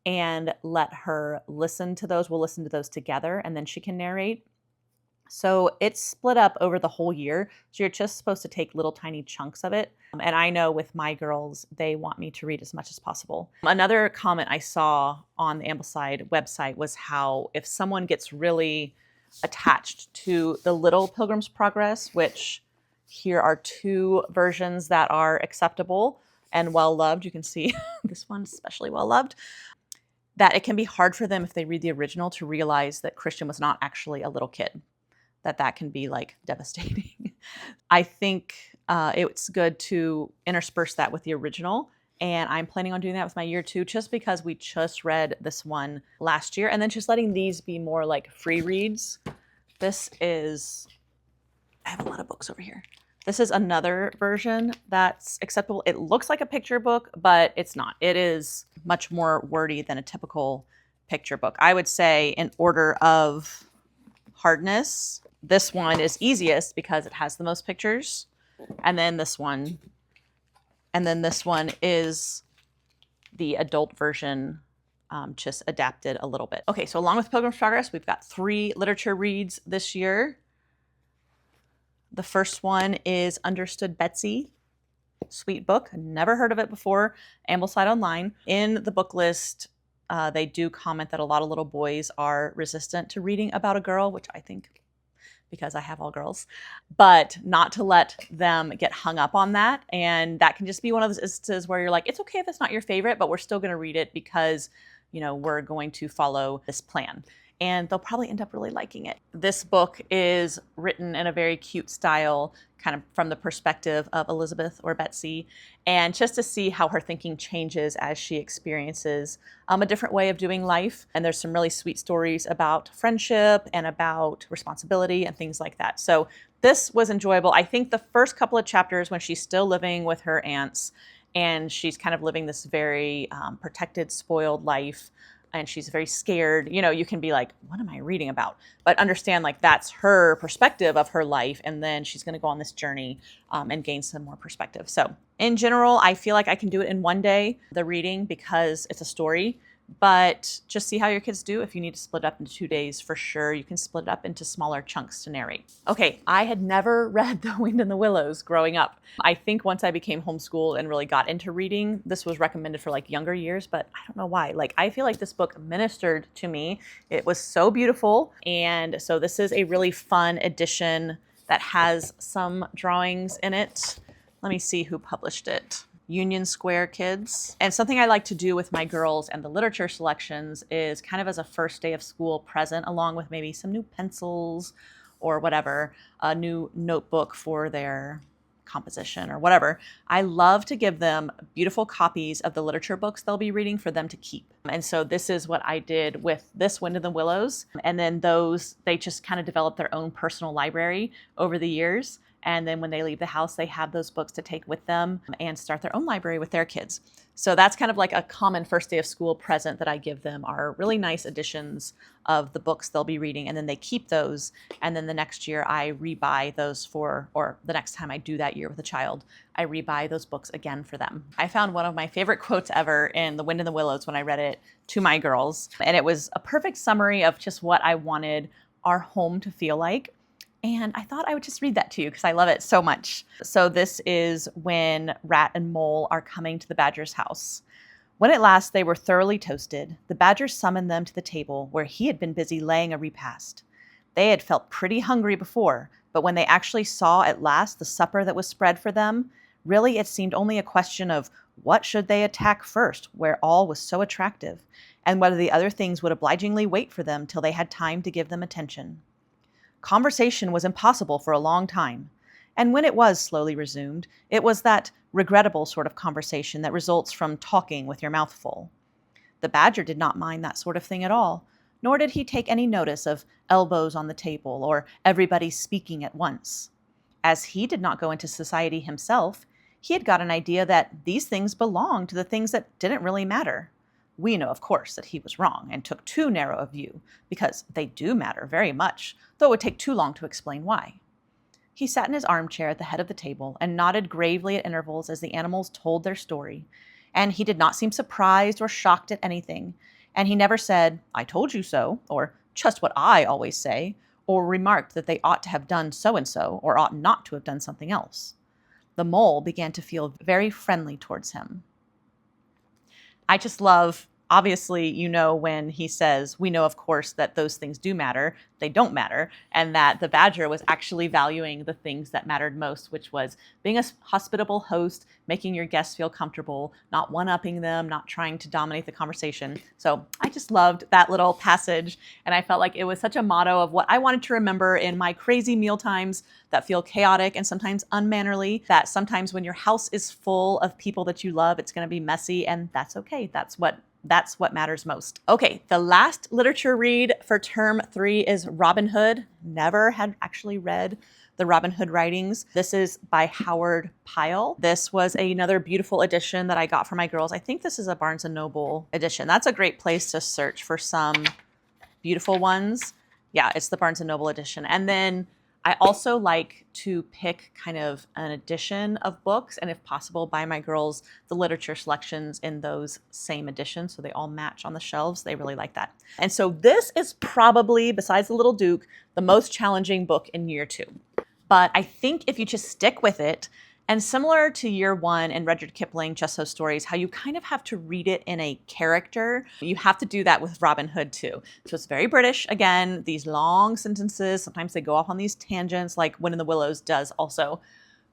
and let her listen to those. We'll listen to those together, and then she can narrate. So it's split up over the whole year. So you're just supposed to take little tiny chunks of it. And I know with my girls, they want me to read as much as possible. Another comment I saw on the Ambleside website was how if someone gets really attached to the Little Pilgrim's Progress, which here are 2 versions that are acceptable and well-loved. You can see this one's especially well-loved. That it can be hard for them if they read the original to realize that Christian was not actually a little kid. That can be like devastating. I think it's good to intersperse that with the original. And I'm planning on doing that with my year 2, just because we just read this one last year, and then just letting these be more like free reads. This is, I have a lot of books over here. This is another version that's acceptable. It looks like a picture book, but it's not. It is much more wordy than a typical picture book. I would say in order of hardness, this one is easiest because it has the most pictures, and then this one, and then this one is the adult version just adapted a little bit. Okay, so along with Pilgrim's Progress, we've got 3 literature reads this year. The first one is Understood Betsy. Sweet book. Never heard of it before. Ambleside Online. In the book list, they do comment that a lot of little boys are resistant to reading about a girl, which I think because I have all girls, but not to let them get hung up on that. And that can just be one of those instances where you're like, it's okay if it's not your favorite, but we're still going to read it because, you know, we're going to follow this plan. And they'll probably end up really liking it. This book is written in a very cute style, kind of from the perspective of Elizabeth or Betsy, and just to see how her thinking changes as she experiences a different way of doing life. And there's some really sweet stories about friendship and about responsibility and things like that. So this was enjoyable. I think the first couple of chapters when she's still living with her aunts and she's kind of living this very protected, spoiled life, and she's very scared, you know, you can be like, what am I reading about? But understand, like, that's her perspective of her life. And then she's going to go on this journey and gain some more perspective. So in general, I feel like I can do it in one day, the reading, because it's a story. But just see how your kids do. If you need to split it up into 2 days, for sure, you can split it up into smaller chunks to narrate. Okay, I had never read The Wind in the Willows growing up. I think once I became homeschooled and really got into reading, this was recommended for like younger years, but I don't know why. Like, I feel like this book ministered to me. It was so beautiful. And so this is a really fun edition that has some drawings in it. Let me see who published it. Union Square Kids. And something I like to do with my girls and the literature selections is kind of as a first day of school present, along with maybe some new pencils or whatever, a new notebook for their composition or whatever. I love to give them beautiful copies of the literature books they'll be reading for them to keep. And so this is what I did with this Wind in the Willows. And then those, they just kind of developed their own personal library over the years. And then when they leave the house, they have those books to take with them and start their own library with their kids. So that's kind of like a common first day of school present that I give them, are really nice editions of the books they'll be reading. And then they keep those. And then the next year I rebuy those for, or the next time I do that year with a child, I rebuy those books again for them. I found one of my favorite quotes ever in The Wind in the Willows when I read it to my girls. And it was a perfect summary of just what I wanted our home to feel like. And I thought I would just read that to you because I love it so much. So this is when Rat and Mole are coming to the Badger's house. When at last they were thoroughly toasted, the Badger summoned them to the table where he had been busy laying a repast. They had felt pretty hungry before, but when they actually saw at last the supper that was spread for them, really it seemed only a question of what should they attack first, where all was so attractive, and whether the other things would obligingly wait for them till they had time to give them attention. Conversation was impossible for a long time, and when it was slowly resumed, it was that regrettable sort of conversation that results from talking with your mouth full. The Badger did not mind that sort of thing at all, nor did he take any notice of elbows on the table or everybody speaking at once. As he did not go into society himself, he had got an idea that these things belonged to the things that didn't really matter. We know, of course, that he was wrong and took too narrow a view, because they do matter very much, though it would take too long to explain why. He sat in his armchair at the head of the table and nodded gravely at intervals as the animals told their story, and he did not seem surprised or shocked at anything, and he never said, "I told you so," or "just what I always say," or remarked that they ought to have done so-and-so, or ought not to have done something else. The Mole began to feel very friendly towards him. I just love, obviously, you know, when he says, we know, of course, that those things do matter, they don't matter, and that the Badger was actually valuing the things that mattered most, which was being a hospitable host, making your guests feel comfortable, not one-upping them, not trying to dominate the conversation. So I just loved that little passage, and I felt like it was such a motto of what I wanted to remember in my crazy meal times that feel chaotic and sometimes unmannerly, that sometimes when your house is full of people that you love, it's going to be messy, and that's okay. That's what matters most. Okay, the last literature read for term 3 is Robin Hood. Never had actually read the Robin Hood writings. This is by Howard Pyle. This was another beautiful edition that I got for my girls. I think this is a Barnes & Noble edition. That's a great place to search for some beautiful ones. Yeah, it's the Barnes & Noble edition. And then I also like to pick kind of an edition of books, and if possible, buy my girls the literature selections in those same editions so they all match on the shelves. They really like that. And so this is probably, besides The Little Duke, the most challenging book in year 2. But I think if you just stick with it, and similar to year 1 and Rudyard Kipling, Just So Stories, how you kind of have to read it in a character, you have to do that with Robin Hood too. So it's very British. Again, these long sentences, sometimes they go off on these tangents like Wind in the Willows does also.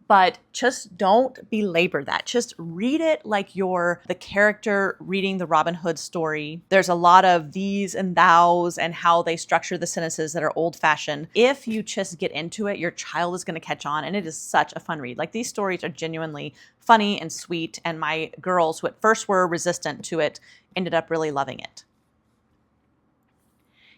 But just don't belabor that. Just read it like you're the character reading the Robin Hood story. There's a lot of these and thous and how they structure the sentences that are old-fashioned. If you just get into it, your child is going to catch on, and it is such a fun read. Like, these stories are genuinely funny and sweet, and my girls, who at first were resistant to it, ended up really loving it.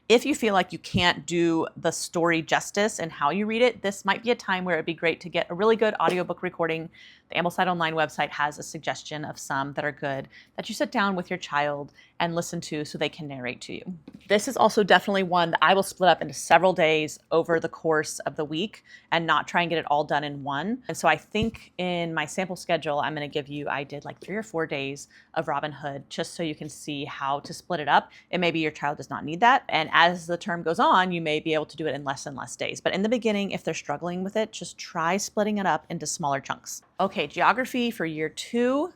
If you feel like you can't do the story justice in how you read it, this might be a time where it'd be great to get a really good audiobook recording. The Ambleside Online website has a suggestion of some that are good that you sit down with your child and listen to so they can narrate to you. This is also definitely one that I will split up into several days over the course of the week and not try and get it all done in one. And so I think in my sample schedule, I'm going to give you, I did like 3 or 4 days of Robin Hood just so you can see how to split it up. And maybe your child does not need that. And as the term goes on, you may be able to do it in less and less days. But in the beginning, if they're struggling with it, just try splitting it up into smaller chunks. Okay, geography for year 2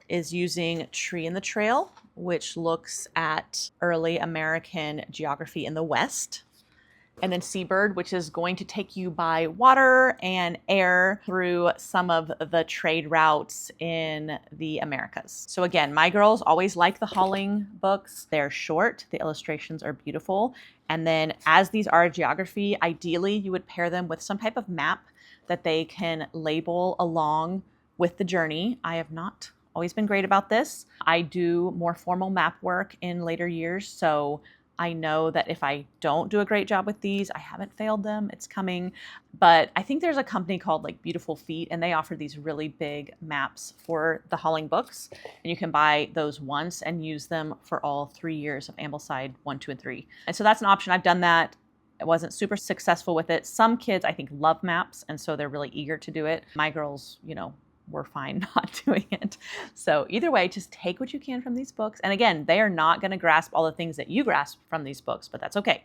is using Tree in the Trail, which looks at early American geography in the West. And then Seabird, which is going to take you by water and air through some of the trade routes in the Americas. So again, my girls always like the hauling books. They're short, the illustrations are beautiful. And then as these are geography, ideally you would pair them with some type of map that they can label along with the journey. I have not always been great about this. I do more formal map work in later years, so I know that if I don't do a great job with these, I haven't failed them, it's coming. But I think there's a company called like Beautiful Feet, and they offer these really big maps for the hauling books. And you can buy those once and use them for all 3 years of Ambleside 1, 2, and 3. And so that's an option. I've done that. I wasn't super successful with it. Some kids, I think, love maps, and so they're really eager to do it. My girls, we're fine not doing it. So either way, just take what you can from these books. And again, they are not going to grasp all the things that you grasp from these books, but that's okay.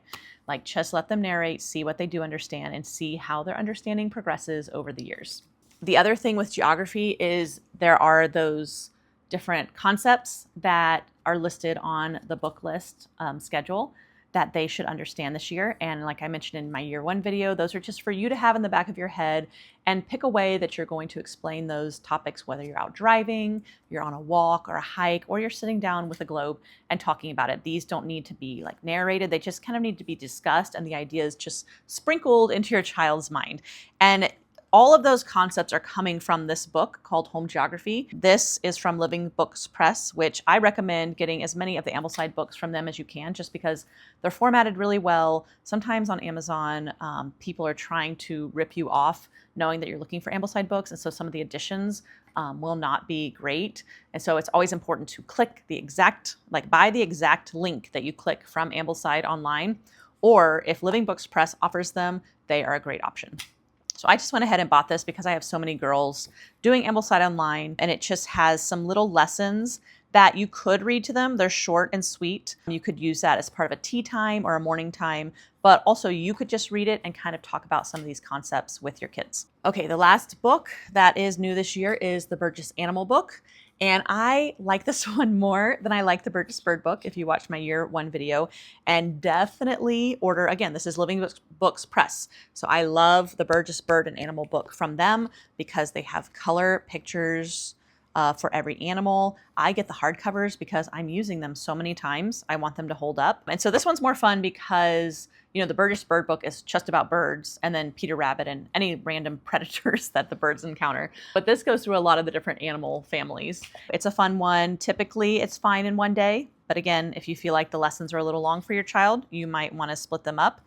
Like, just let them narrate, see what they do understand, and see how their understanding progresses over the years. The other thing with geography is there are those different concepts that are listed on the book list schedule that they should understand this year. And like I mentioned in my year 1 video, those are just for you to have in the back of your head and pick a way that you're going to explain those topics, whether you're out driving, you're on a walk or a hike, or you're sitting down with a globe and talking about it. These don't need to be like narrated. They just kind of need to be discussed, and the ideas just sprinkled into your child's mind. And all of those concepts are coming from this book called Home Geography. This is from Living Books Press, which I recommend getting as many of the Ambleside books from them as you can, just because they're formatted really well. Sometimes on Amazon, people are trying to rip you off knowing that you're looking for Ambleside books, and so some of the editions will not be great. And so it's always important to click the exact, buy the exact link that you click from Ambleside Online, or if Living Books Press offers them, they are a great option. So I just went ahead and bought this because I have so many girls doing Ambleside Online, and it just has some little lessons that you could read to them. They're short and sweet. You could use that as part of a tea time or a morning time, but also you could just read it and kind of talk about some of these concepts with your kids. Okay, the last book that is new this year is the Burgess Animal book. And I like this one more than I like the Burgess Bird book, if you watch my year 1 video. And definitely order, again, this is Living Books Press. So I love the Burgess Bird and Animal book from them because they have color pictures for every animal. I get the hardcovers because I'm using them so many times. I want them to hold up. And so this one's more fun because the Burgess Bird book is just about birds, and then Peter Rabbit and any random predators that the birds encounter. But this goes through a lot of the different animal families. It's a fun one. Typically, it's fine in one day. But again, if you feel like the lessons are a little long for your child, you might want to split them up.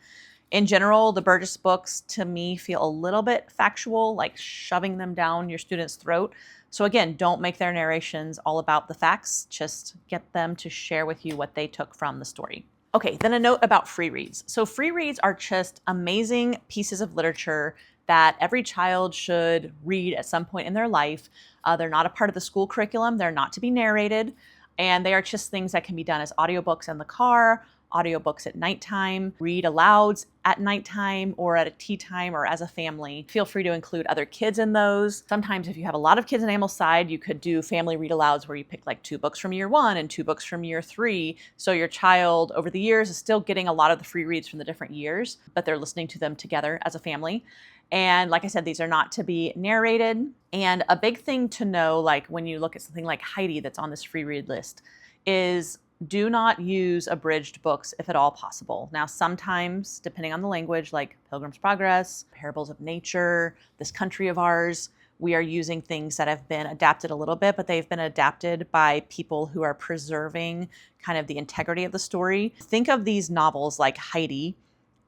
In general, the Burgess books, to me, feel a little bit factual, like shoving them down your student's throat. So again, don't make their narrations all about the facts. Just get them to share with you what they took from the story. Okay, then a note about free reads. So free reads are just amazing pieces of literature that every child should read at some point in their life. They're not a part of the school curriculum. They're not to be narrated. And they are just things that can be done as audiobooks in the car, audiobooks at nighttime, read alouds at nighttime or at a tea time or as a family. Feel free to include other kids in those. Sometimes if you have a lot of kids in Ambleside, you could do family read alouds where you pick like 2 books from year 1 and 2 books from year 3. So your child over the years is still getting a lot of the free reads from the different years, but they're listening to them together as a family. And like I said, these are not to be narrated. And a big thing to know, like when you look at something like Heidi that's on this free read list, is do not use abridged books if at all possible. Now, sometimes, depending on the language, like Pilgrim's Progress, Parables of Nature, This Country of Ours, we are using things that have been adapted a little bit, but they've been adapted by people who are preserving kind of the integrity of the story. Think of these novels like Heidi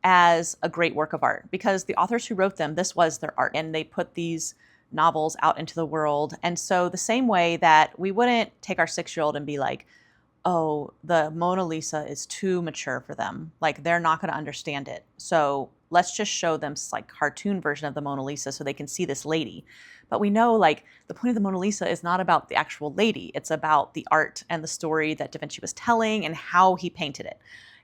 as a great work of art because the authors who wrote them, this was their art, and they put these novels out into the world. And so the same way that we wouldn't take our 6-year-old and be like, oh, the Mona Lisa is too mature for them. Like they're not going to understand it. So let's just show them like cartoon version of the Mona Lisa so they can see this lady. But we know like the point of the Mona Lisa is not about the actual lady. It's about the art and the story that Da Vinci was telling and how he painted it.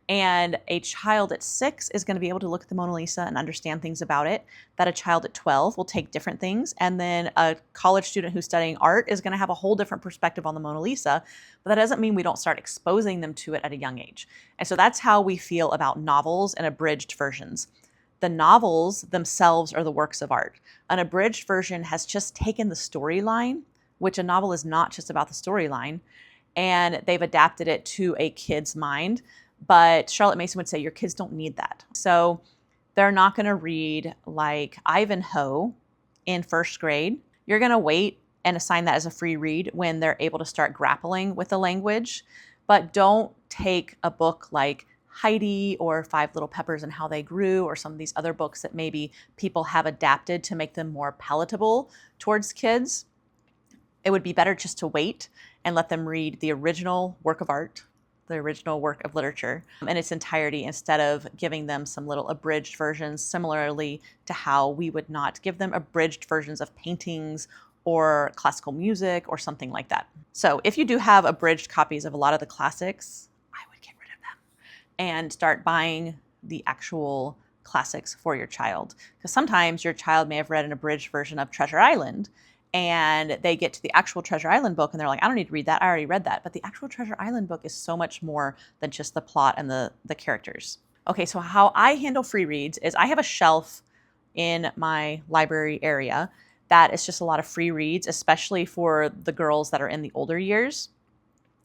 And a child at 6 is going to be able to look at the Mona Lisa and understand things about it, that a child at 12 will take different things. And then a college student who's studying art is going to have a whole different perspective on the Mona Lisa. But that doesn't mean we don't start exposing them to it at a young age. And so that's how we feel about novels and abridged versions. The novels themselves are the works of art. An abridged version has just taken the storyline, which a novel is not just about the storyline, and they've adapted it to a kid's mind. But Charlotte Mason would say your kids don't need that. So they're not going to read like Ivanhoe in 1st grade. You're going to wait and assign that as a free read when they're able to start grappling with the language. But don't take a book like Heidi or 5 Little Peppers and How They Grew or some of these other books that maybe people have adapted to make them more palatable towards kids. It would be better just to wait and let them read the original work of art, the original work of literature in its entirety instead of giving them some little abridged versions, similarly to how we would not give them abridged versions of paintings or classical music or something like that. So if you do have abridged copies of a lot of the classics, I would get rid of them and start buying the actual classics for your child. Because sometimes your child may have read an abridged version of Treasure Island and they get to the actual Treasure Island book and they're like, I don't need to read that. I already read that. But the actual Treasure Island book is so much more than just the plot and the characters. Okay, so how I handle free reads is I have a shelf in my library area that is just a lot of free reads, especially for the girls that are in the older years.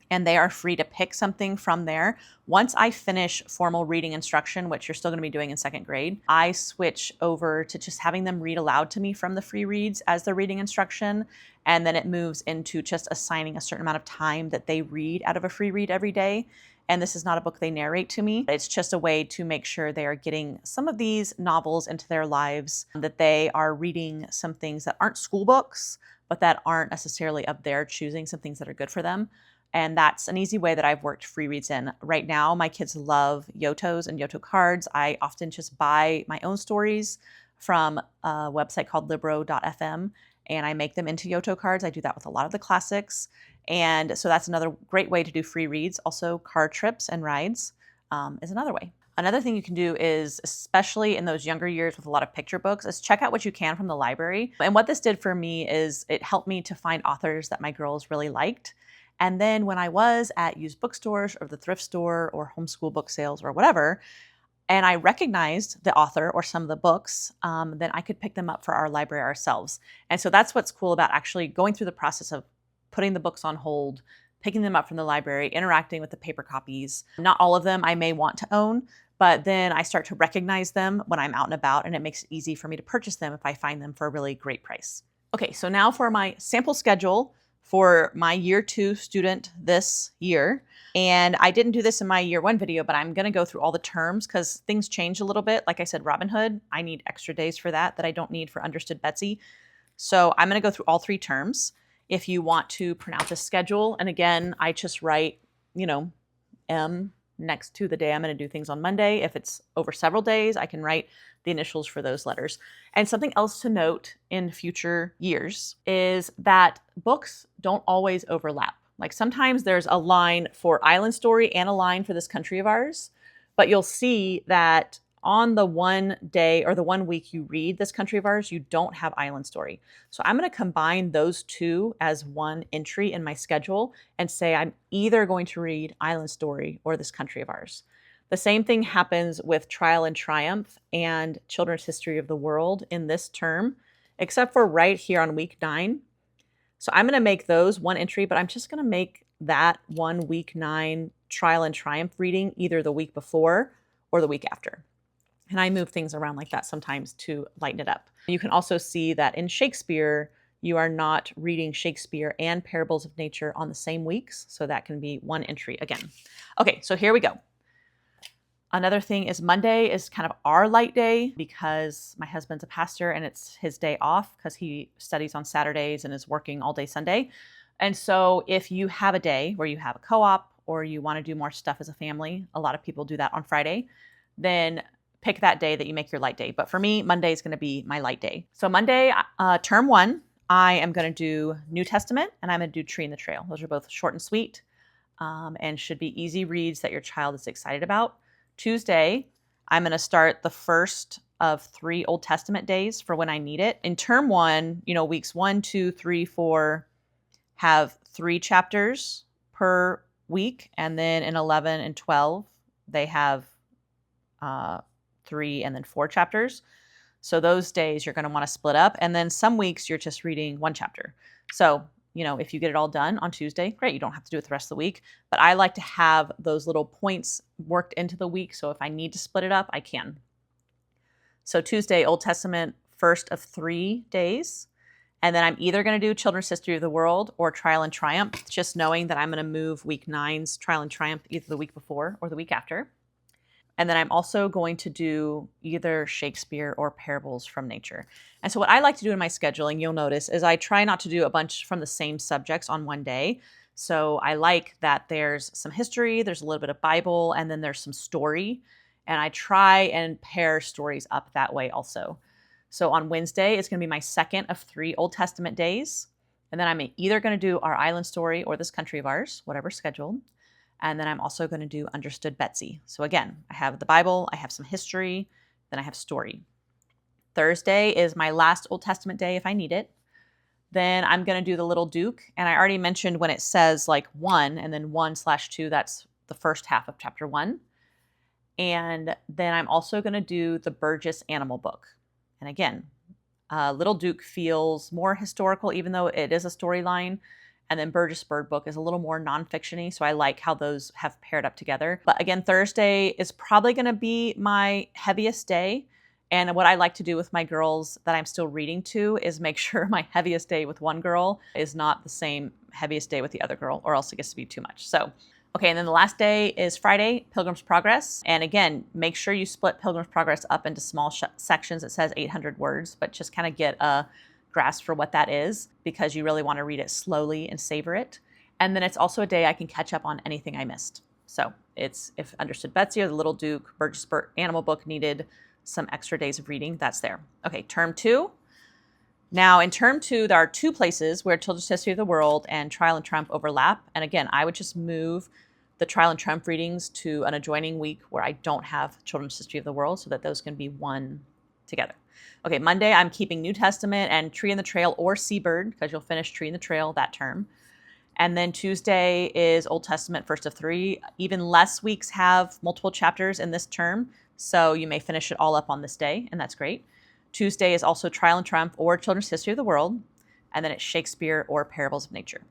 And they are free to pick something from there. Once I finish formal reading instruction, which you're still going to be doing in 2nd grade, I switch over to just having them read aloud to me from the free reads as their reading instruction. And then it moves into just assigning a certain amount of time that they read out of a free read every day. And this is not a book they narrate to me. It's just a way to make sure they are getting some of these novels into their lives, that they are reading some things that aren't school books, but that aren't necessarily of their choosing, some things that are good for them. And that's an easy way that I've worked free reads in. Right now, my kids love Yotos and Yoto cards. I often just buy my own stories from a website called libro.fm, and I make them into Yoto cards. I do that with a lot of the classics. And so that's another great way to do free reads. Also, car trips and rides is another way. Another thing you can do is, especially in those younger years with a lot of picture books, is check out what you can from the library. And what this did for me is it helped me to find authors that my girls really liked. And then when I was at used bookstores or the thrift store or homeschool book sales or whatever, and I recognized the author or some of the books, then I could pick them up for our library ourselves. And so that's what's cool about actually going through the process of putting the books on hold, picking them up from the library, interacting with the paper copies. Not all of them I may want to own, but then I start to recognize them when I'm out and about, and it makes it easy for me to purchase them if I find them for a really great price. Okay, so now for my sample schedule for my year 2 student this year. And I didn't do this in my year 1 video, but I'm going to go through all the terms because things change a little bit. Like I said, Robin Hood, I need extra days for that I don't need for Understood Betsy. So I'm going to go through all 3 terms. If you want to print out the schedule, and again, I just write, M next to the day I'm going to do things on Monday. If it's over several days, I can write the initials for those letters. And something else to note in future years is that books don't always overlap. Like sometimes there's a line for Island Story and a line for This Country of Ours, but you'll see that on the one day or the 1 week you read This Country of Ours, you don't have Island Story. So I'm going to combine those two as one entry in my schedule and say I'm either going to read Island Story or This Country of Ours. The same thing happens with Trial and Triumph and Children's History of the World in this term, except for right here on week 9. So I'm going to make those one entry, but I'm just going to make that one week 9 Trial and Triumph reading either the week before or the week after. And I move things around like that sometimes to lighten it up. You can also see that in Shakespeare, you are not reading Shakespeare and Parables of Nature on the same weeks. So that can be one entry again. Okay, so here we go. Another thing is Monday is kind of our light day because my husband's a pastor and it's his day off because he studies on Saturdays and is working all day Sunday. And so if you have a day where you have a co-op or you want to do more stuff as a family, a lot of people do that on Friday, then pick that day that you make your light day. But for me, Monday is going to be my light day. So Monday, term 1, I am going to do New Testament and I'm going to do Tree in the Trail. Those are both short and sweet and should be easy reads that your child is excited about. Tuesday, I'm going to start the first of 3 Old Testament days for when I need it. In term 1, weeks 1, 2, 3, 4 have 3 chapters per week. And then in 11 and 12, they have 3 and then 4 chapters. So those days you're going to want to split up. And then some weeks you're just reading 1 chapter. So, if you get it all done on Tuesday, great. You don't have to do it the rest of the week. But I like to have those little points worked into the week. So if I need to split it up, I can. So Tuesday, Old Testament, first of 3 days. And then I'm either going to do Children's History of the World or Trial and Triumph, just knowing that I'm going to move week 9's Trial and Triumph either the week before or the week after. And then I'm also going to do either Shakespeare or Parables from Nature. And so what I like to do in my scheduling, you'll notice, is I try not to do a bunch from the same subjects on one day. So I like that there's some history, there's a little bit of Bible, and then there's some story. And I try and pair stories up that way also. So on Wednesday, it's going to be my second of 3 Old Testament days. And then I'm either going to do our Island Story or This Country of Ours, whatever's scheduled. And then I'm also going to do Understood Betsy. So again, I have the Bible, I have some history, then I have story. Thursday is my last Old Testament day if I need it. Then I'm going to do the Little Duke. And I already mentioned when it says like 1 and then 1/2, that's the first half of chapter 1. And then I'm also going to do the Burgess Animal Book. And again, Little Duke feels more historical, even though it is a storyline. And then Burgess Bird Book is a little more nonfiction-y, so I like how those have paired up together. But again, Thursday is probably going to be my heaviest day. And what I like to do with my girls that I'm still reading to is make sure my heaviest day with one girl is not the same heaviest day with the other girl, or else it gets to be too much. So, okay, and then the last day is Friday, Pilgrim's Progress. And again, make sure you split Pilgrim's Progress up into small sections. It says 800 words, but just kind of get a grasp for what that is because you really want to read it slowly and savor it. And then it's also a day I can catch up on anything I missed. So it's if Understood Betsy or the Little Duke, Burgess Animal Book needed some extra days of reading, that's there. Okay, term 2. Now in term 2, there are 2 places where Children's History of the World and Trial and Triumph overlap. And again, I would just move the Trial and Triumph readings to an adjoining week where I don't have Children's History of the World so that those can be one together. Okay, Monday, I'm keeping New Testament and Tree in the Trail or Seabird because you'll finish Tree in the Trail that term. And then Tuesday is Old Testament, first of 3. Even less weeks have multiple chapters in this term, so you may finish it all up on this day, and that's great. Tuesday is also Trial and Triumph or Children's History of the World, and then it's Shakespeare or Parables of Nature.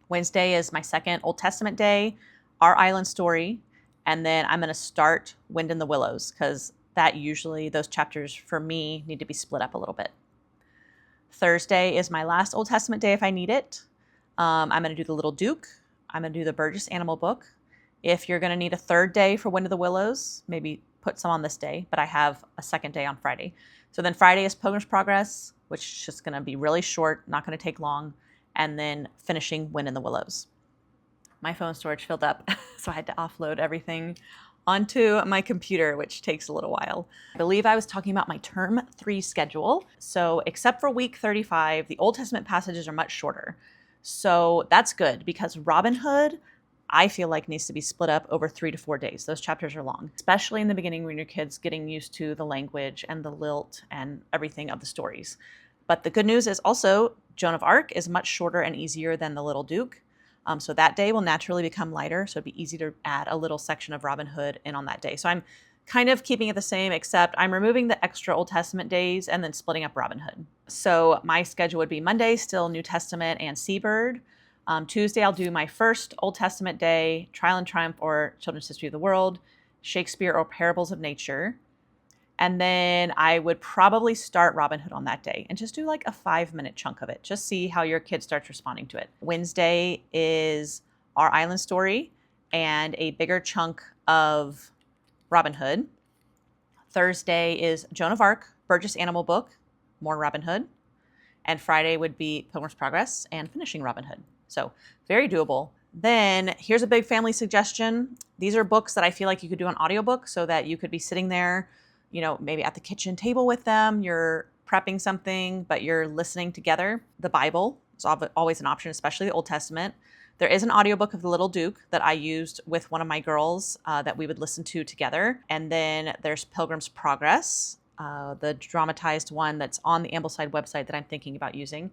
Wednesday is my second Old Testament day, our Island Story, and then I'm going to start Wind in the Willows because that usually, those chapters for me need to be split up a little bit. Thursday is my last Old Testament day if I need it. I'm going to do the Little Duke. I'm going to do the Burgess Animal Book. If you're going to need a third day for Wind of the Willows, maybe put some on this day, but I have a second day on Friday. So then Friday is Pilgrim's Progress, which is just going to be really short, not going to take long, and then finishing Wind in the Willows. my phone storage filled up, so I had to offload everything onto my computer, which takes a little while. I believe I was talking about my term 3 schedule. So except for week 35, the Old Testament passages are much shorter. So that's good because Robin Hood, I feel like needs to be split up over 3 to 4 days. Those chapters are long, especially in the beginning when your kid's getting used to the language and the lilt and everything of the stories. But the good news is also Joan of Arc is much shorter and easier than the Little Duke. So that day will naturally become lighter. So it'd be easy to add a little section of Robin Hood in on that day. So I'm kind of keeping it the same, except I'm removing the extra Old Testament days and then splitting up Robin Hood. So my schedule would be Monday, still New Testament and Seabird. Tuesday, I'll do my first Old Testament day, Trial and Triumph or Children's History of the World, Shakespeare or Parables of Nature. And then I would probably start Robin Hood on that day and just do like a 5-minute chunk of it. Just see how your kid starts responding to it. Wednesday is Our Island Story and a bigger chunk of Robin Hood. Thursday is Joan of Arc, Burgess Animal Book, more Robin Hood. And Friday would be Pilgrim's Progress and finishing Robin Hood. So very doable. Then here's a big family suggestion. These are books that I feel like you could do an audiobook so that you could be sitting there, maybe at the kitchen table with them, you're prepping something, but you're listening together. The Bible is always an option, especially the Old Testament. There is an audiobook of The Little Duke that I used with one of my girls that we would listen to together. And then there's Pilgrim's Progress, the dramatized one that's on the Ambleside website that I'm thinking about using,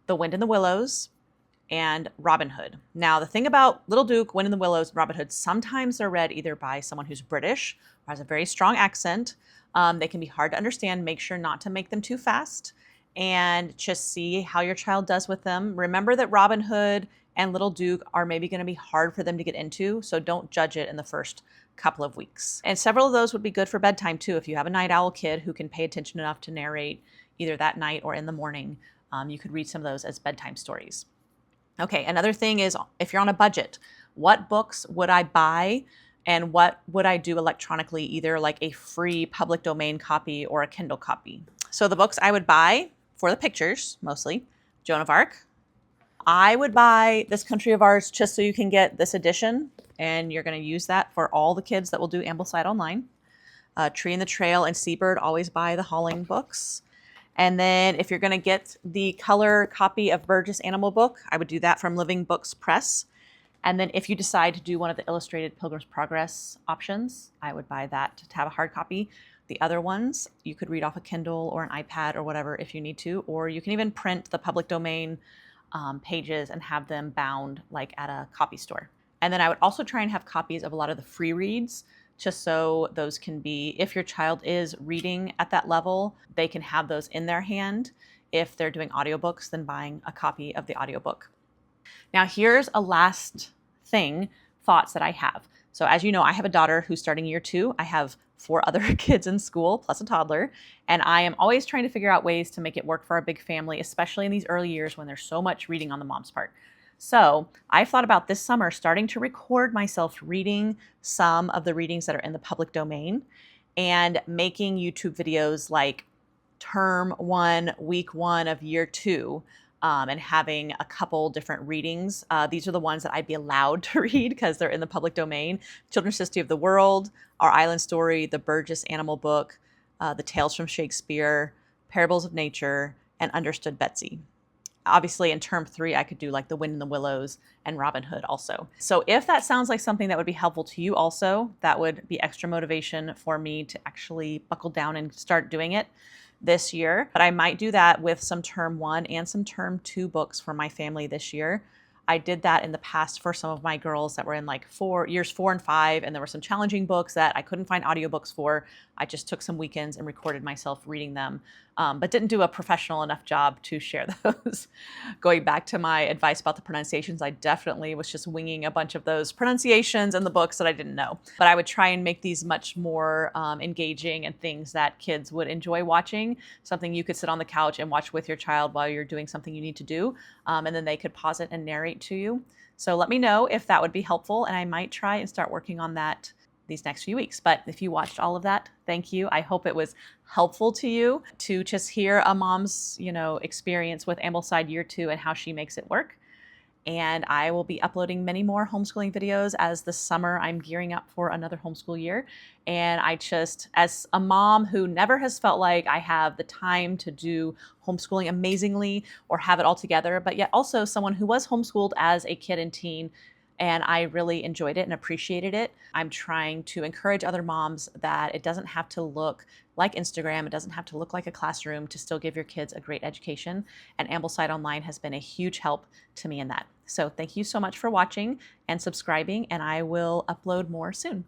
The Wind in the Willows, and Robin Hood. Now, the thing about Little Duke, Wind in the Willows, and Robin Hood, sometimes they're read either by someone who's British or has a very strong accent. They can be hard to understand. Make sure not to make them too fast and just see how your child does with them. Remember that Robin Hood and Little Duke are maybe going to be hard for them to get into, so don't judge it in the first couple of weeks. And several of those would be good for bedtime too. If you have a night owl kid who can pay attention enough to narrate either that night or in the morning, you could read some of those as bedtime stories. Okay, another thing is if you're on a budget, what books would I buy and what would I do electronically, either like a free public domain copy or a Kindle copy? So the books I would buy for the pictures, mostly, Joan of Arc. I would buy This Country of Ours just so you can get this edition, and you're going to use that for all the kids that will do Ambleside Online. Tree and the Trail and Seabird, always buy the Halling books. And then if you're going to get the color copy of Burgess Animal Book, I would do that from Living Books Press. And then if you decide to do one of the illustrated Pilgrim's Progress options, I would buy that to have a hard copy. The other ones, you could read off a Kindle or an iPad or whatever if you need to, or you can even print the public domain pages and have them bound like at a copy store. And then I would also try and have copies of a lot of the free reads, just so those can be, if your child is reading at that level, they can have those in their hand. If they're doing audiobooks, then buying a copy of the audiobook. Now here's a last thoughts that I have. So as you know, I have a daughter who's starting year 2. I have 4 other kids in school, plus a toddler. And I am always trying to figure out ways to make it work for our big family, especially in these early years when there's so much reading on the mom's part. So I've thought about this summer starting to record myself reading some of the readings that are in the public domain and making YouTube videos like term 1, week 1 of year 2, and having a couple different readings. These are the ones that I'd be allowed to read because they're in the public domain. Children's History of the World, Our Island Story, the Burgess Animal Book, the Tales from Shakespeare, Parables of Nature, and Understood Betsy. Obviously, in term 3, I could do like The Wind in the Willows and Robin Hood also. So if that sounds like something that would be helpful to you also, that would be extra motivation for me to actually buckle down and start doing it this year. But I might do that with some term 1 and some term 2 books for my family this year. I did that in the past for some of my girls that were in like years 4 and 5, and there were some challenging books that I couldn't find audiobooks for. I just took some weekends and recorded myself reading them, but didn't do a professional enough job to share those. Going back to my advice about the pronunciations, I definitely was just winging a bunch of those pronunciations in the books that I didn't know. But I would try and make these much more engaging and things that kids would enjoy watching, something you could sit on the couch and watch with your child while you're doing something you need to do, and then they could pause it and narrate to you. So let me know if that would be helpful, and I might try and start working on that these next few weeks. But if you watched all of that, thank you. I hope it was helpful to you to just hear a mom's, experience with Ambleside year 2 and how she makes it work. And I will be uploading many more homeschooling videos as the summer I'm gearing up for another homeschool year. And I just, as a mom who never has felt like I have the time to do homeschooling amazingly or have it all together, but yet also someone who was homeschooled as a kid and teen, and I really enjoyed it and appreciated it. I'm trying to encourage other moms that it doesn't have to look like Instagram, it doesn't have to look like a classroom to still give your kids a great education. And Ambleside Online has been a huge help to me in that. So thank you so much for watching and subscribing, and I will upload more soon.